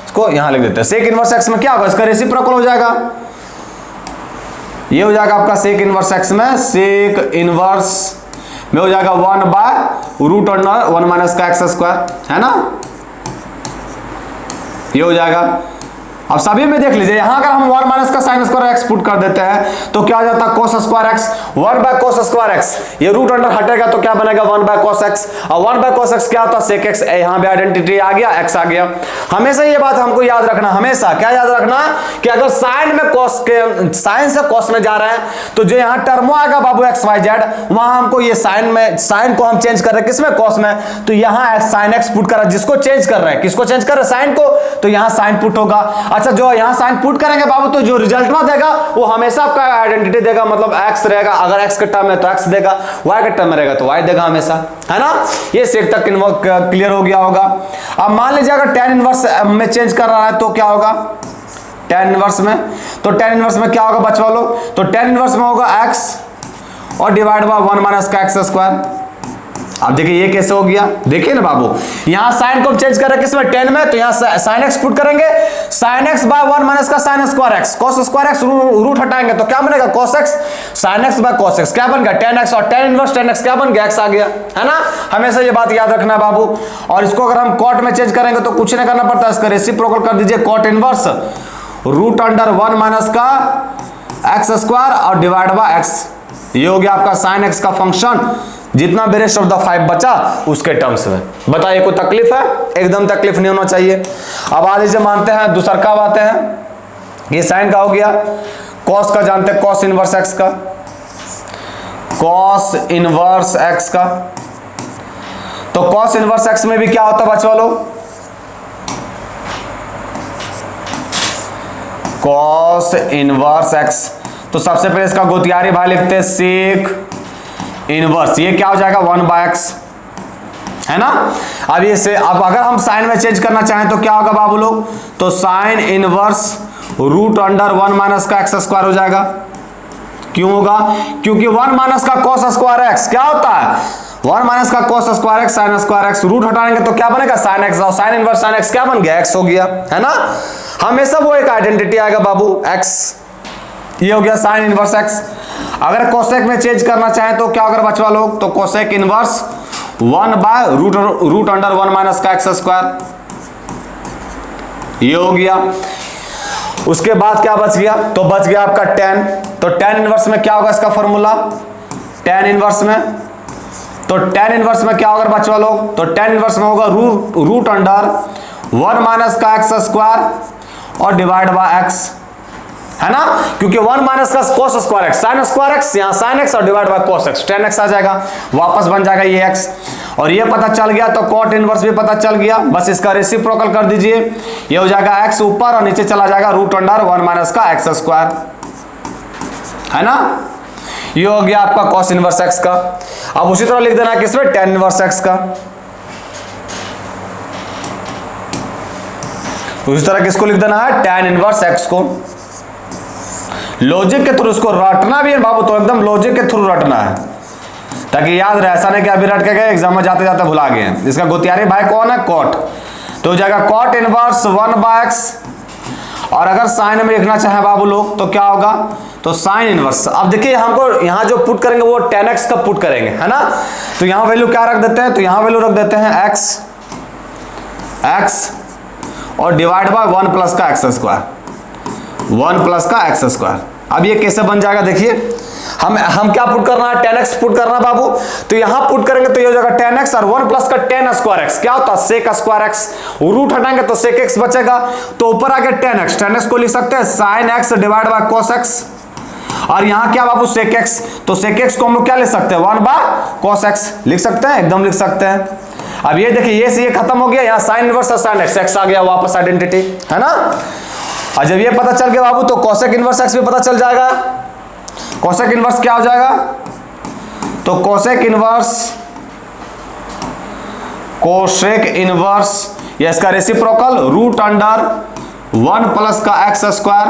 S1: इसको यहां लिख देते हैं, सेक इनवर्स x में क्या होगा? इसका रेसिप्रोकल हो जाएगा, ये हो जाएगा आपका सेक इनवर्स x में, सेक इनवर्स में हो जाएगा 1/√अंडर 1 माइनस का एक्स स्क्वायर, है ना? ये हो जाएगा। अब सभी में देख लीजिए, यहां अगर हम 1 माइनस का साइन स्क्वायर एक्स पुट कर देते हैं तो क्या हो जाता है cos square x, 1/cos square x, ये रूट अंडर हटेगा तो क्या बनेगा 1/cos एक्स, और 1/cos एक्स क्या होता है sec x, यहां भी आइडेंटिटी आ गया, x आ गया। हमेशा ये बात हमको याद रखना, हमेशा क्या याद रखना कि अगर साइन में cos के साइन से cos में जा रहे हैं तो जो यहां टर्म आएगा बाबू x y z, वहां हमको ये साइन में, साइन को हम चेंज कर रहे हैं किसमें? cos में, तो यहां साइन x पुट कर रहे हैं, जिसको चेंज कर रहे हैं, किसको चेंज कर रहे हैं? साइन को, तो यहां साइन पुट होगा। अच्छा जो यहां साइन पुट करेंगे बाबू तो जो रिजल्ट में देगा वो हमेशा आपका आइडेंटिटी देगा, मतलब x रहेगा, अगर x के टर्म में तो x देगा, y के टर्म में रहेगा तो y देगा हमेशा, है ना? ये सेक तक क्लियर हो गया होगा। अब मान लीजिए अगर tan इनवर्स में चेंज कर रहा है तो क्या होगा tan इनवर्स में? तो tan इनवर्स में क्या होगा बच्चों लोग? तो tan इनवर्स में होगा x और डिवाइड बाय 1 माइनस का एक्स स्क्वायर। अब देखिए ये कैसे हो गया, देखिए ना बाबू, यहां साइन को हम चेंज कर रहे हैं किसमें? tan में, तो यहां sin x पुट करेंगे, sin x बाय 1 माइनस का sine square x, cos square x root हटाएंगे तो क्या बनेगा cos x, sin x by cos x क्या बन गया tan x, और tan इनवर्स tan x क्या बन गया x आ गया, है ना? हमेशा ये बात याद रखना बाबू। और इसको अगर हम cot में चेंज करेंगे तो कुछ नहीं करना पड़ता, इसका रेसिप्रोकल कर दीजिए, cot inverse root under 1 minus का एक्स स्क्वायर और डिवाइड बाय x, ये हो गया आपका sin x का फंक्शन, जितना भी रेस्ट ऑफ द 5 बचा उसके टर्म्स में। बताइए कोई तकलीफ है? एकदम तकलीफ नहीं होना चाहिए। अब आ लीजिए मानते हैं दूसरा कब आते हैं, ये साइन का हो गया, कॉस का जानते हैं, कॉस इनवर्स एक्स का, कॉस इनवर्स एक्स का, तो कॉस इनवर्स एक्स में भी क्या होता है बच्चों लोग? कॉस इनवर्स एक्स, तो सबसे पहले इसका गोतियारी भाई लिखते हैं सेक इनवर्स, ये क्या हो जाएगा 1/x, है ना? अब ये से अब अगर हम साइन में चेंज करना चाहें तो क्या होगा बाबू लोग? तो sine inverse root under 1 minus का एक्स स्क्वायर हो जाएगा। क्यों होगा? क्योंकि 1 माइनस का कॉस स्क्वायर एक्स क्या होता है? 1 माइनस का cos square x sine square x, root हटाएंगे तो क्या बनेगा? साइन एक्स, और साइन इनवर्स साइन एक्स क्या बन गया? एक्स हो गया, है ना। हमेशा वो एक आइडेंटिटी आएगा बाबू, एक्स। ये हो गया साइन इनवर्स एक्स। अगर कोसेक में चेंज करना चाहे तो क्या अगर बचवा लोग, तो cosec inverse 1 by root under 1 minus का एक्स स्क्वायर, ये हो गया। उसके बाद क्या बच गया? तो बच गया आपका tan। तो tan इनवर्स में क्या होगा इसका फॉर्मूला? tan इनवर्स में, तो tan इनवर्स में क्या होगा बच्चों लोग? तो tan इनवर्स में होगा रूट अंडर 1 माइनस का एक्स स्क्वायर और डिवाइड बाय एक्स, है ना। क्योंकि 1 माइनस का cos square x, sine square x, यहाँ साइन एक्स और divide by cos x, tan x आ जाएगा, वापस बन जाएगा ये x। और ये पता चल गया तो cot इनवर्स भी पता चल गया, बस इसका रेसिप्रोकल कर दीजिए, ये हो जाएगा x ऊपर और नीचे चला जाएगा रूट अंडर 1 माइनस का एक्स स्क्वायर, है ना। ये हो गया आपका cos इनवर्स x का। अब उसी तरह लिख देना है किसमें? tan इनवर्स x का। उसी तरह किसको लिख देना है? tan इनवर्स x को। लॉजिक के थ्रू इसको रटना भी है बाबू, तो एकदम लॉजिक के थ्रू रटना है ताकि याद रहे, ऐसा नहीं कि अभी रट के गए एग्जाम में जाते जाते भुला गए। इसका गोतियारी भाई कौन है? कॉट। तो हो जाएगा कॉट इनवर्स 1 बाय एक्स, और अगर साइन में लिखना चाहे बाबू लोग तो क्या होगा? तो साइन इनवर्स। अब देखिए हमको यहाँ जो पुट करेंगे वो tan x का पुट करेंगे, है ना। तो यहाँ वैल्यू क्या रख देते हैं? तो यहाँ वैल्यू रख देते हैं x और डिवाइड बाय 1 प्लस का एक्स स्क्वायर, 1 प्लस का एक्स स्क्वायर। अब ये कैसे बन जाएगा? देखिए हम क्या पुट करना है? tan x पुट करना बाबू। तो यहां पुट करेंगे तो ये हो जाएगा tan x और 1 प्लस का tan स्क्वायर x क्या होता है? sec square x। रूट हटाएंगे तो sec x बचेगा, तो ऊपर आके tan x को लिख सकते हैं sin x divide by cos x, और यहां क्या बाबू? sec x। तो sec x को हम लोग क्या लिख सकते हैं? 1 बाय cos x लिख सकते हैं, एकदम लिख सकते हैं। अब ये देखिए ये से ये खत्म हो गया, यहाँ साइन इनवर्स और साइन x आ गया वापस आइडेंटिटी, है ना। और जब ये पता चल गया बाबू तो कोसेक इनवर्स x भी पता चल जाएगा। कोसेक इनवर्स क्या हो जाएगा? तो कोसेक इनवर्स या इसका रेसिप्रोकल रूट अंडर 1 प्लस का एक्स स्क्वायर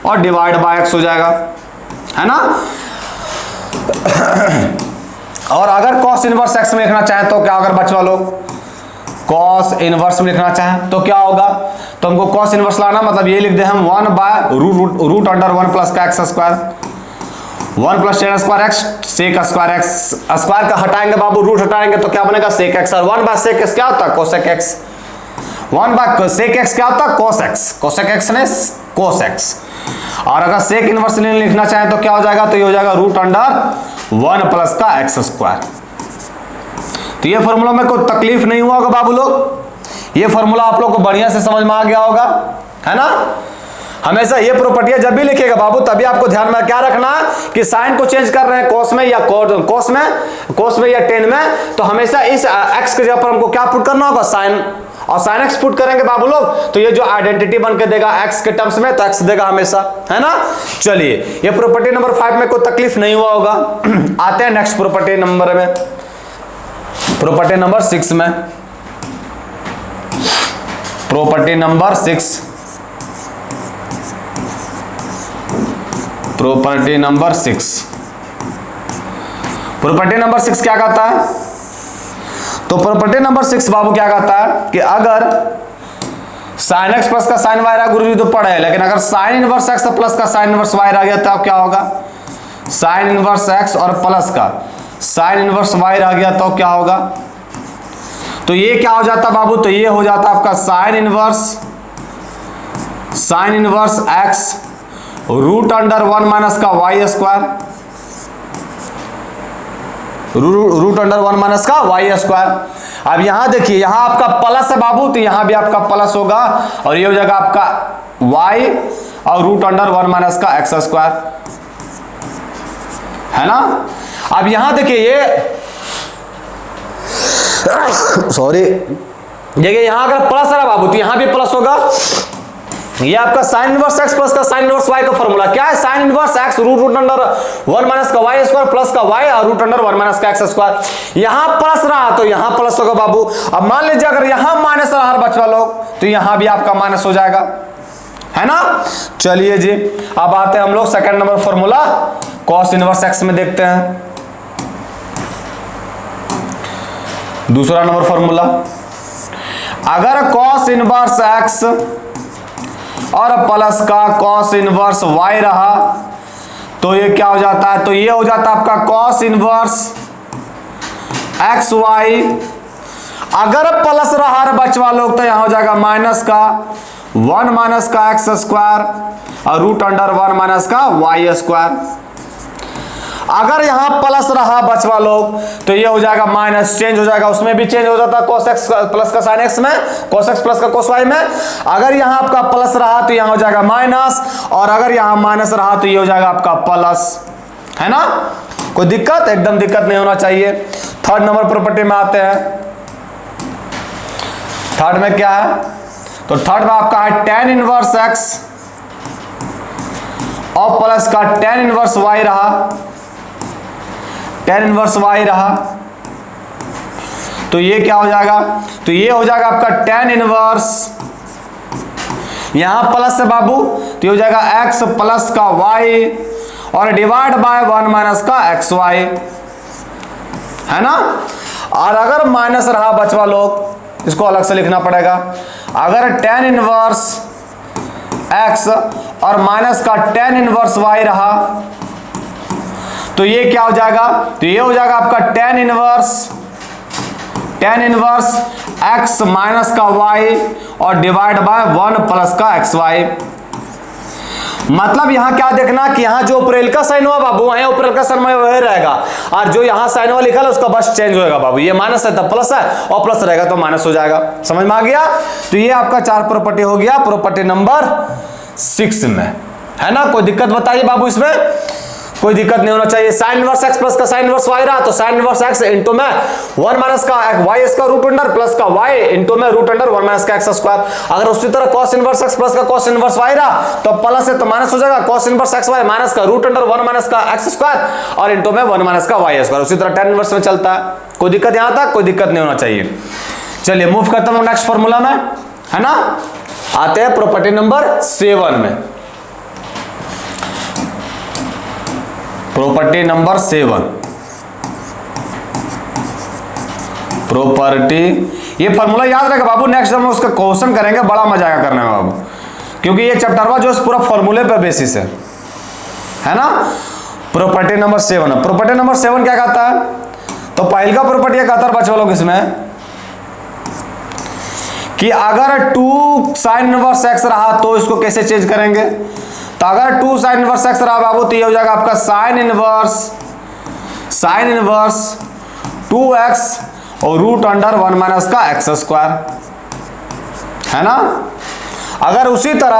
S1: और डिवाइड बाय x हो जाएगा, है ना। और अगर कॉस इनवर्स x में लिखना चाहे तो क्या अगर बच्चा लोग कॉस इनवर्स में लिखना चाहे तो क्या होगा? तो हमको कॉस इनवर्स लाना, मतलब ये लिख दे हम 1 बाय रूट अंडर 1 प्लस का x square, 1 plus tan square x, sec square x. Square का हटाएंगे बाबू, रूट हटाएंगे तो क्या बनेगा? सेक एक्स, और 1 बाय सेक एक्स क्या होता है? Cosec x. 1 by sec x क्या होता है? कोस एक्स, कोसेक एक्स ने कोस एक्स। और अगर सेक इनवर्स लिखना चाहे तो क्या हो जाएगा? तो ये हो जाएगा रूट अंडर 1 प्लस का एक्स स्क्वायर। तो ये फॉर्मूला में कोई तकलीफ नहीं हुआ होगा बाबू लोग, ये फॉर्मूला आप लोग को बढ़िया से समझ में आ गया होगा, है ना। हमेशा ये प्रॉपर्टियां जब भी लिखेगा बाबू तभी आपको ध्यान में क्या रखना है कि साइन को चेंज कर रहे हैं कोस में या कोस में या टेन में, तो हमेशा इस एक्स के जगह पर हमको क्या पुट करना होगा? साइन, और साइन एक्स पुट करेंगे बाबू लोग तो ये जो आइडेंटिटी बन के देगा एक्स के टर्म्स में, तो एक्स देगा हमेशा, है ना। चलिए ये प्रॉपर्टी नंबर 5 में कोई तकलीफ नहीं हुआ होगा। आते हैं नेक्स्ट प्रॉपर्टी नंबर में, प्रॉपर्टी नंबर 6 में। Property number 6, property number 6, property number 6 क्या कहता है? तो प्रॉपर्टी नंबर 6 बाबू क्या कहता है कि अगर साइन एक्स प्लस का साइन वाई रहा, गुरुजी तो पढ़े, लेकिन अगर साइन इनवर्स एक्स प्लस का साइन इनवर्स वाई रह गया तब क्या होगा? साइन इनवर्स एक्स और प्लस का साइन इनवर्स वाई रह गया तो क्या होगा? तो ये क्या हो जाता बाबू? तो ये हो जाता आपका sine inverse x root under 1 minus का y square, root under 1 minus का वाई स्क्वायर। अब यहां देखिए यहां आपका प्लस है बाबू, तो यहां भी आपका प्लस होगा और ये हो जाएगा आपका वाई और रूट अंडर 1 माइनस का एक्स स्क्वायर, है ना। अब यहां देखिए ये सॉरी देखिए यहां अगर प्लस है बाबू तो यहां भी प्लस होगा। ये आपका साइन इनवर्स एक्स प्लस का साइन इनवर्स वाई का फॉर्मूला क्या है? Sine inverse x root under 1 minus का वाई स्क्वायर प्लस का वाई और रूट अंडर 1 माइनस का एक्स स्क्वायर। यहां प्लस रहा तो यहां प्लस होगा बाबू। अब मान लीजिए अगर यहां माइनस रहा हर बच्चा लोग तो यहां भी आपका माइनस हो जाएगा, है ना। चलिए जी, अब आते हैं हम लोग second number formula cos inverse x में देखते हैं। दूसरा नंबर फॉर्मूला, अगर कॉस इनवर्स एक्स और प्लस का कॉस इनवर्स वाई रहा तो ये क्या हो जाता है, तो ये हो जाता है आपका कॉस इनवर्स एक्स वाई। अगर प्लस रहा बचवा लोग तो यहां हो जाएगा माइनस का 1 माइनस का एक्स स्क्वायर और रूट अंडर 1 माइनस का वाई स्क्वायर। अगर यहां प्लस रहा बचवा लोग तो ये हो जाएगा माइनस, चेंज हो जाएगा, उसमें भी चेंज हो जाता है cos x प्लस का sin x में, cos x प्लस का cos y में। अगर यहां आपका प्लस रहा तो यहां हो जाएगा माइनस, और अगर यहां माइनस रहा तो ये हो जाएगा आपका प्लस, है ना। कोई दिक्कत, एकदम दिक्कत नहीं होना चाहिए। थर्ड नंबर प्रॉपर्टी में आते हैं। थर्ड में क्या है, तो थर्ड में आपका है tan इनवर्स x और प्लस का tan इनवर्स y रहा, tan इनवर्स y रहा तो ये क्या हो जाएगा, तो ये हो जाएगा आपका tan इनवर्स, यहां प्लस है बाबू तो ये हो जाएगा x प्लस का y और डिवाइड बाय 1 माइनस का एक्स वाई, है ना। और अगर माइनस रहा बचवा लोग, इसको अलग से लिखना पड़ेगा। अगर tan इनवर्स x और माइनस का tan इनवर्स y रहा तो ये क्या हो जाएगा, तो ये हो जाएगा आपका tan इनवर्स x माइनस का y और डिवाइड बाय 1 प्लस का एक्स वाई। मतलब यहां क्या देखना कि यहां जो ऊपरेल का साइन हुआ बाबू वहां ऊपरेल का साइन वही रहेगा, और जो यहां साइन हुआ लिखा है उसका बस चेंज होएगा बाबू। ये माइनस है तब प्लस है और प्लस रहेगा तो माइनस हो जाएगा। समझ में आ गया। तो ये आपका 4 प्रॉपर्टी हो गया प्रॉपर्टी नंबर 6 में, है ना। कोई दिक्कत बताइए बाबू, इसमें कोई दिक्कत नहीं होना चाहिए। साइन इनवर्स एक्स प्लस का साइन इनवर्स वाई रहा तो साइन इनवर्स एक्स इंटू में 1 माइनस का वाई इसका रूट अंडर प्लस का वाई इंटू में रूट अंडर 1 माइनस का एक्स स्क्वायर। अगर उसी तरह कॉस इनवर्स एक्स प्लस का कॉस इनवर्स वाई रहा तो प्लस है तो माइनस हो जाएगा, cos inverse x y minus का रूट अंडर 1 माइनस का एक्स स्क्वायर और इंटू में 1 माइनस का वाई स्क्वायर। उसी तरह tan इनवर्स में चलता है। कोई दिक्कत यहां तक, कोई दिक्कत नहीं होना चाहिए। चलिए मूव करता हूं नेक्स्ट फॉर्मूला में, है ना। आते हैं प्रॉपर्टी नंबर 7 में। प्रॉपर्टी नंबर 7, प्रॉपर्टी, ये फॉर्मूला याद रखेगा बाबू, नेक्स्ट हम उसका क्वेश्चन करेंगे, बड़ा मजा आएगा करने में बाबू, क्योंकि ये चैप्टर जो पूरा फॉर्मूले पे बेसिस है ना। प्रॉपर्टी नंबर 7, प्रॉपर्टी नंबर 7 क्या कहता है, तो पहले का प्रॉपर्टी क्या कहता है बच्चों लोग इसमें कि अगर 2 साइन इनवर्स एक्स रहा तो इसको कैसे चेंज करेंगे। तो अगर 2 साइन इनवर्स एक्स रहा बाबू तो ये हो जाएगा आपका साइन इनवर्स 2x और रूट अंडर 1 माइनस का एक्स स्क्वायर, है ना। अगर उसी तरह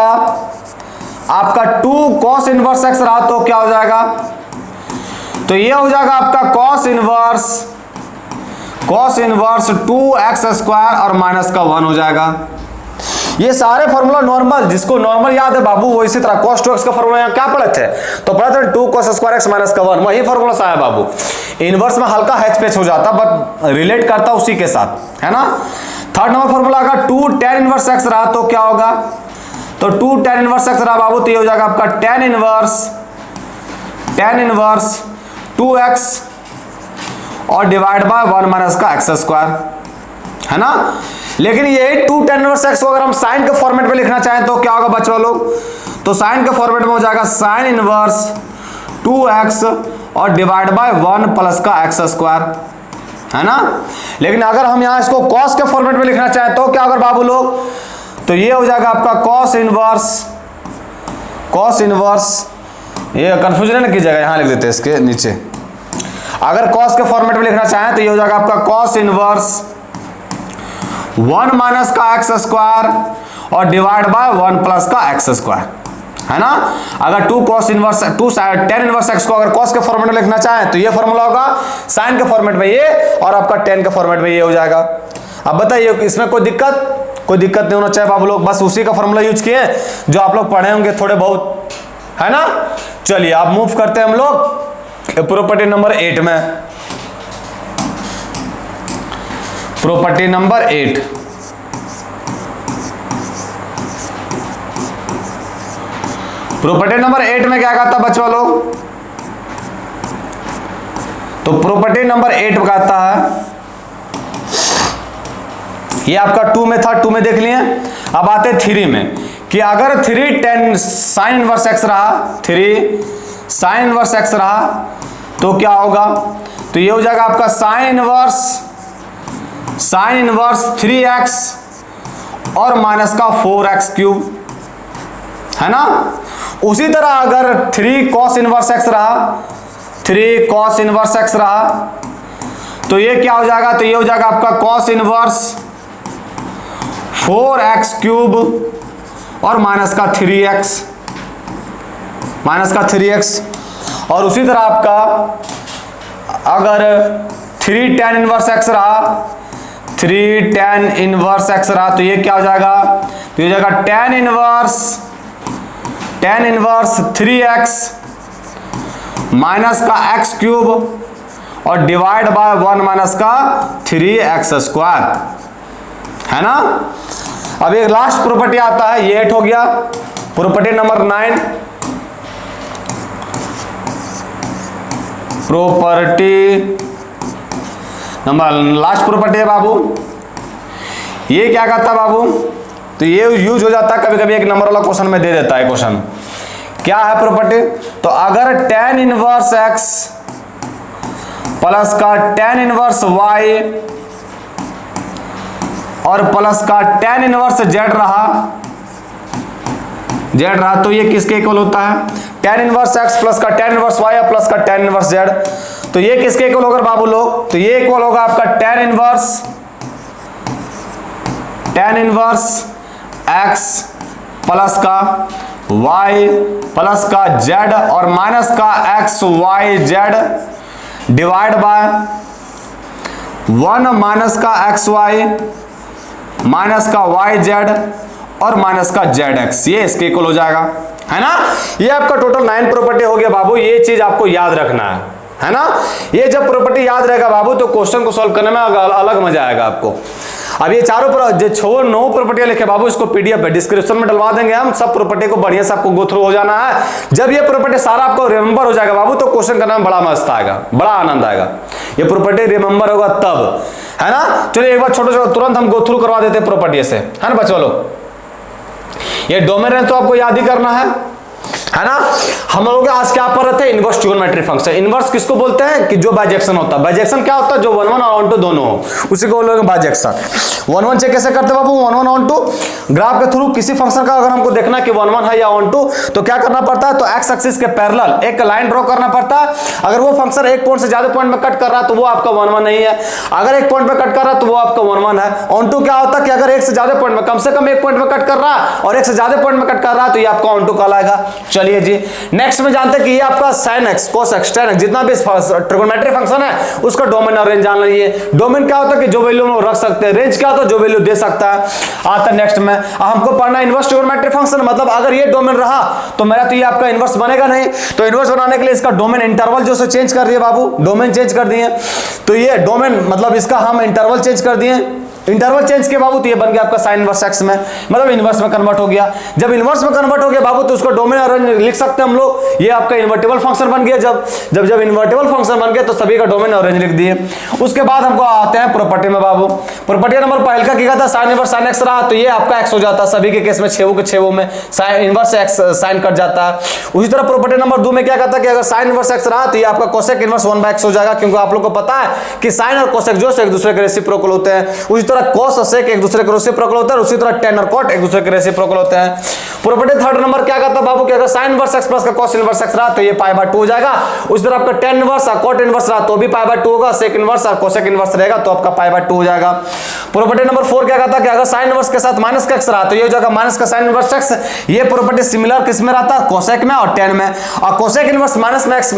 S1: आपका 2 कॉस इनवर्स एक्स रहा तो क्या हो जाएगा, तो ये हो जाएगा आपका कॉस इनवर्स 2x स्क्वायर और माइनस का 1 हो जाएगा। ये सारे फॉर्मूला नॉर्मल, जिसको नॉर्मल याद है बाबू वो इसी तरह cos 2x का फॉर्मूला यहाँ क्या पढ़े थे, तो पढ़े थे 2 cos स्क्वायर x माइनस का 1, वही फॉर्मूला सा है बाबू। इनवर्स में हल्का हैच पेच हो जाता बट रिलेट करता उसी के साथ, है ना। थर्ड नंबर फॉर्मूला अगर 2 tan इनवर्स x रहा तो क्या होगा, तो 2 tan इनवर्स x रहा बाबू तो ये हो जाएगा आपका tan इनवर्स 2x और डिवाइड बाय 1 माइनस का एक्स स्क्वायर, है ना। लेकिन ये 2 tan इनवर्स x को अगर हम साइन के फॉर्मेट में लिखना चाहें तो क्या होगा बच्चों लोग, तो साइन के फॉर्मेट में हो जाएगा साइन इनवर्स 2x और डिवाइड बाय 1 प्लस का एक्स स्क्वायर, है ना। लेकिन अगर हम यहां इसको कॉस के फॉर्मेट में लिखना चाहें तो क्या होगा बाबू लोग, तो ये हो जाएगा आपका कॉस इनवर्स, ये कंफ्यूजन न कीजिएगा, यहां लिख देते हैं इसके नीचे। अगर कॉस के फॉर्मेट में लिखना चाहें तो ये हो जाएगा आपका कॉस इनवर्स 1 माइनस का एक्स स्क्वायर और डिवाइड बाय 1 प्लस का एक्स स्क्वायर, है ना। अगर 2 tan इनवर्स x को अगर cos के फॉर्मेट में लिखना चाहें तो ये फॉर्मूला होगा, साइन के फॉर्मेट में ये और आपका tan के फॉर्मेट में ये हो जाएगा। अब बताइए इसमें कोई दिक्कत नहीं होना चाहिए बाबू लोग, बस उसी का फॉर्मूला यूज किए जो आप लोग पढ़े होंगे थोड़े बहुत, है ना। चलिए अब मूव करते हैं हम लोग प्रॉपर्टी नंबर 8 में। प्रॉपर्टी नंबर 8, प्रॉपर्टी नंबर 8 में क्या कहता है बच्चों लोग, तो प्रॉपर्टी नंबर 8 कहता है, ये आपका 2 में था, 2 में देख लिए। अब आते 3 में कि अगर 3 tan sin इनवर्स x रहा, 3 sin इनवर्स x रहा तो क्या होगा, तो ये हो जाएगा आपका sin इनवर्स 3x और माइनस का 4x क्यूब, है ना। उसी तरह अगर 3 cos इनवर्स x रहा, 3 cos इनवर्स x रहा तो ये क्या हो जाएगा, तो ये हो जाएगा आपका cos इनवर्स 4x क्यूब और माइनस का 3x, और उसी तरह आपका अगर 3 tan इनवर्स x रहा, 3 tan इनवर्स x रहा तो ये क्या हो जाएगा, तो ये हो जाएगा tan इनवर्स 3x माइनस का x क्यूब और डिवाइड बाय 1 माइनस का 3x स्क्वायर, है ना। अब एक लास्ट प्रॉपर्टी आता है, ये 8 हो गया। प्रॉपर्टी नंबर 9, लास्ट प्रॉपर्टी है बाबू, ये क्या कहता है बाबू, तो ये यूज हो जाता है कभी कभी एक नंबर वाला क्वेश्चन में दे देता है क्वेश्चन। क्या है प्रॉपर्टी, तो अगर tan इनवर्स x प्लस का tan इनवर्स y और प्लस का tan इनवर्स z रहा तो ये किसके इक्वल होता है, tan इनवर्स x प्लस का tan इनवर्स y प्लस का tan इनवर्स z, तो ये किसके इक्वल होगा बाबू लोग, तो ये इक्वल होगा आपका tan इनवर्स x प्लस का y प्लस का z और माइनस का x y z divide by 1 minus का x y माइनस का y z और माइनस का zx, ये इसके इक्वल हो जाएगा, है ना। ये आपका टोटल 9 प्रॉपर्टी हो गया बाबू। ये चीज आपको याद रखना है ना। ये जब प्रॉपर्टी याद रहेगा बाबू तो क्वेश्चन को सॉल्व करने में अलग मजा आएगा आपको। अब ये चारों जो 9 प्रॉपर्टियां लिखे बाबू, इसको पीडीएफ डिस्क्रिप्शन में डलवा देंगे हम। सब प्रॉपर्टी को बढ़िया से आपको गो थ्रू हो जाना है। जब ये प्रॉपर्टी सारा आपको रिमेंबर हो जाएगा बाबू तो क्वेश्चन करने में बड़ा मस्त आएगा, बड़ा आनंद आएगा। ये प्रॉपर्टी रिमेंबर होगा तब, है ना। चलिए एक बार छोटे तुरंत हम गो थ्रू करवा देते हैं प्रॉपर्टी से, है ना बच्चों लोग। ये डोमेन रेंज तो आपको याद ही करना है ना। हम लोग आज क्या पढ़ रहे थे, इनवर्स ट्रिगोनोमेट्रिक फंक्शन। इनवर्स किसको बोलते हैं कि जो बाइजेक्शन होता है। बाइजेक्शन क्या होता है, जो 1 1 और 1 2 दोनों हो, उसी को बोलोगे बाइजेक्शन। 1 1 चेक कैसे करते हैं बाबू, 1 1 और 2 ग्राफ के थ्रू किसी फंक्शन का अगर हमको देखना कि 1 1 है या 1 2 तो क्या करना पड़ता है, तो एक्स एक्सिस के पैरेलल एक लाइन ड्रॉ करना पड़ता है। अगर वो फंक्शन एक पॉइंट से ज्यादा पॉइंट में कट कर रहा है तो वो आपका 1 1 नहीं है। अगर एक पॉइंट पे कट कर रहा है तो वो आपका 1 1 है। 1 2 क्या होता है कि अगर एक से ज्यादा पॉइंट में, कम से कम एक पॉइंट में कट कर रहा है और एक से ज्यादा पॉइंट में कट कर रहा है तो ये आपका 1 2 कहलाएगा। चलिए जी नेक्स्ट में जानते हैं कि ये आपका sin x cos x tan x जितना भी ट्रिगोनोमेट्रिक फंक्शन है उसका डोमेन और रेंज जान लीजिए। डोमेन क्या होता है कि जो वैल्यू हम रख सकते हैं, रेंज क्या होता है जो वैल्यू दे सकता है। आता है नेक्स्ट में हमको पढ़ना है इनवर्स ट्रिगोनोमेट्रिक फंक्शन, मतलब अगर ये डोमेन रहा तो मेरा तो ये आपका इनवर्स बनेगा नहीं। तो इनवर्स बनाने के लिए इसका डोमेन इंटरवल जो से चेंज कर दिए बाबू, डोमेन चेंज कर दिए। तो ये डोमेन मतलब इसका हम इंटरवल चेंज कर दिए। इंटरवल चेंज के बाबू तो ये बन गया आपका sin इनवर्स x में, मतलब इनवर्स में कन्वर्ट हो गया। जब इनवर्स में कन्वर्ट हो गया बाबू तो उसको डोमेन और रेंज लिख सकते हैं हम लोग। ये आपका इन्वर्टिबल फंक्शन बन गया। जब इन्वर्टिबल फंक्शन बन गया तो सभी का डोमेन और रेंज लिख दिए। उसके बाद हमको आते हैं प्रॉपर्टी में बाबू। प्रॉपर्टी नंबर पहले का क्या था, sin इनवर्स sin x रहा तो ये आपका x हो जाता है सभी के केस में, छेवों के छेवों में sin inverse x sin cut जाता है। उसी तरह प्रॉपर्टी नंबर 2 में क्या कहता है कि अगर sin इनवर्स x रहा तो ये आपका cosec इनवर्स 1/x हो जाएगा, क्योंकि आप लोग को पता है कि sin और cosec जो एक दूसरे के रेसिप्रोकल होते हैं। उसी तरह cos और sec एक दूसरे के रेसिप्रोकल होते हैं, उसी तरह tan और cot एक दूसरे के रेसिप्रोकल होते हैं। प्रॉपर्टी थर्ड नंबर क्या कहता है बाबू कि अगर sin इनवर्स x प्लस का cos इनवर्स x रहा तो ये π/2 हो जाएगा। उसी तरह आपका tan इनवर्स और cot इनवर्स रहा तो भी π/2 होगा। sec इनवर्स और cosec इनवर्स रहेगा तो आपका π/2 हो जाएगा। प्रॉपर्टी नंबर 4 क्या कहता है कि अगर sin इनवर्स के साथ माइनस का x रहा तो ये हो जाएगा माइनस का sin इनवर्स x। ये प्रॉपर्टी सिमिलर किसमें रहता है, cosec में और tan में। और cosec इनवर्स माइनस में x,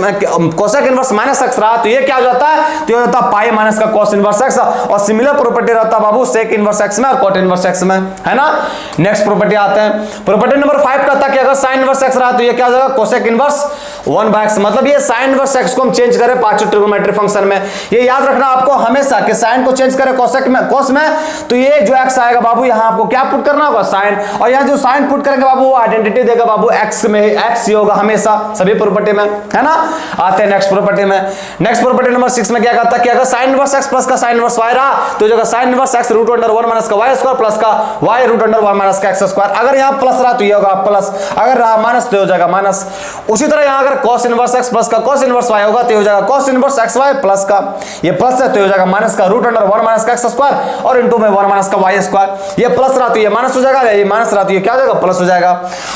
S1: cosec inverse minus x रहा तो ये क्या हो जाता है, तो ये हो जाता है पाई माइनस का cos इनवर्स x। और सिमिलर प्रॉपर्टी रहता है बाबू sec इनवर्स x में और cot इनवर्स x में, है ना। नेक्स्ट प्रॉपर्टी आते हैं। प्रॉपर्टी नंबर 5 कहता है कि अगर sin इनवर्स x रहा तो ये क्या हो जाएगा cosec इनवर्स 1/x, मतलब ये साइन इनवर्स x को हम चेंज करें पांचों ट्रिग्नोमेट्रिक फंक्शन में। ये याद रखना आपको हमेशा कि साइन को चेंज करें कोसेक में, कोस में, तो ये जो x आएगा बाबू यहां आपको क्या पुट करना होगा, साइन, और यहां जो साइन पुट करेंगे बाबू वो आइडेंटिटी देगा बाबू x में, x ही होगा हमेशा सभी प्रॉपर्टी में, है ना। आते हैं नेक्स्ट प्रॉपर्टी में। नेक्स्ट प्रॉपर्टी नंबर 6 में क्या कहता है कि अगर साइन इनवर्स x प्लस का साइन इनवर्स y रहा तो जगह sine inverse x root under 1 minus का y स्क्वायर प्लस का y रूट अंडर 1 माइनस का x स्क्वायर। अगर यहां प्लस रहा तो ये होगा प्लस, अगर रहा माइनस तो हो जाएगा माइनस। उसी तरह यहां अगर cos इनवर्स x प्लस का cos इनवर्स y होगा तो हो जाएगा cos इनवर्स xy प्लस का, ये प्लस है तो हो जाएगा माइनस का रूट अंडर 1 माइनस का x स्क्वायर और इनटू में 1 माइनस का y स्क्वायर। ये प्लस रहा तो ये माइनस हो जाएगा, ये माइनस रहा तो ये क्या हो जाएगा, प्लस हो जाएगा।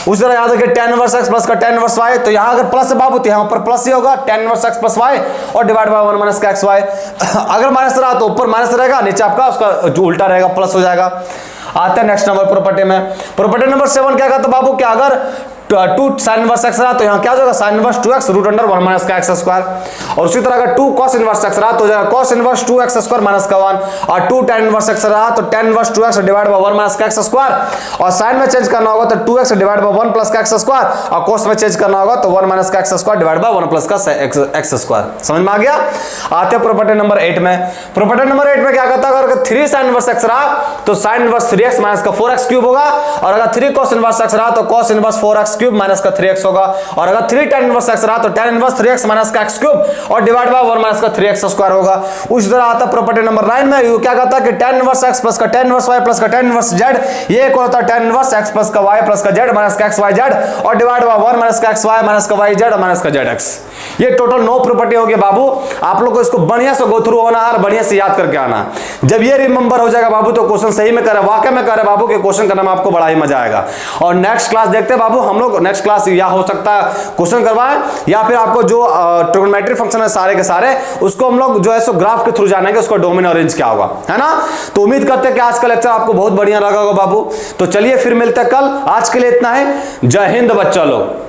S1: उसी तरह यहां देखिए tan इनवर्स x प्लस का tan इनवर्स y, तो यहां अगर प्लस है बाबू तो यहां पर प्लस ही होगा tan inverse x plus y और डिवाइड बाय 1 माइनस का xy। अगर माइनस रहा तो ऊपर माइनस रहेगा, नीचे आपका उसका जो उल्टा रहेगा प्लस हो जाएगा। आते हैं नेक्स्ट नंबर प्रॉपर्टी में। प्रॉपर्टी नंबर 7 क्या कहता है बाबू, क्या अगर 2 sin इनवर्स x रहा तो यहाँ क्या हो जाएगा sin inverse 2x root under 1 minus का x स्क्वायर। और उसी तरह अगर 2 cos इनवर्स x रहा तो हो जाएगा cos inverse 2x square minus का 1, और 2 tan इनवर्स x रहा तो tan inverse 2x divide by 1 minus का x स्क्वायर, और sin में चेंज करना होगा तो 2x डिवाइड बाय 1 प्लस का x स्क्वायर, और cos में चेंज करना होगा तो 1 माइनस का x square divide by 1 plus का x स्क्वायर। समझ में आ गया। आते हैं प्रॉपर्टी नंबर 8 में। प्रॉपर्टी नंबर 8 में क्या कहता है, अगर 3 sin इनवर्स x रहा तो sin इनवर्स 3x माइनस का 4x क्यूब होगा, और अगर 3 cos इनवर्स x रहा तो cos inverse 4x cube minus का 3x होगा, और अगर 3 tan इनवर्स x रहा तो tan इनवर्स 3x माइनस का x क्यूब और डिवाइड बाय 1 माइनस का 3x स्क्वायर होगा। उसी तरह आता है प्रॉपर्टी नंबर 9 में, ये क्या कहता है कि tan इनवर्स x प्लस का tan इनवर्स y प्लस का tan इनवर्स z, ये एक होता है tan इनवर्स x प्लस का y प्लस का z माइनस का xyz और डिवाइड बाय 1 माइनस का xy माइनस का yz और माइनस का zx। ये टोटल 9 प्रॉपर्टी होगी बाबू। आप लोग को इसको बढ़िया से गो थ्रू होना और बढ़िया से याद करके आना। जब ये रिमेंबर हो जाएगा बाबू तो क्वेश्चन सही में करे, वाकई में करे बाबू के क्वेश्चन करने में आपको बड़ा ही मजा आएगा। और नेक्स्ट क्लास देखते हैं बाबू हम लोग, नेक्स्ट क्लास या हो सकता है क्वेश्चन करवाएं या फिर आपको जो ट्रिग्नोमेट्रिक फंक्शन है सारे के सारे उसको हम लोग जो है सो ग्राफ के थ्रू जानेंगे, उसका डोमेन और रेंज क्या होगा, है ना। तो उम्मीद करते हैं कि आज का लेक्चर आपको बहुत बढ़िया लगा होगा बाबू। तो चलिए फिर मिलते हैं कल। आज के लिए इतना है। जय हिंद बच्चा लोग।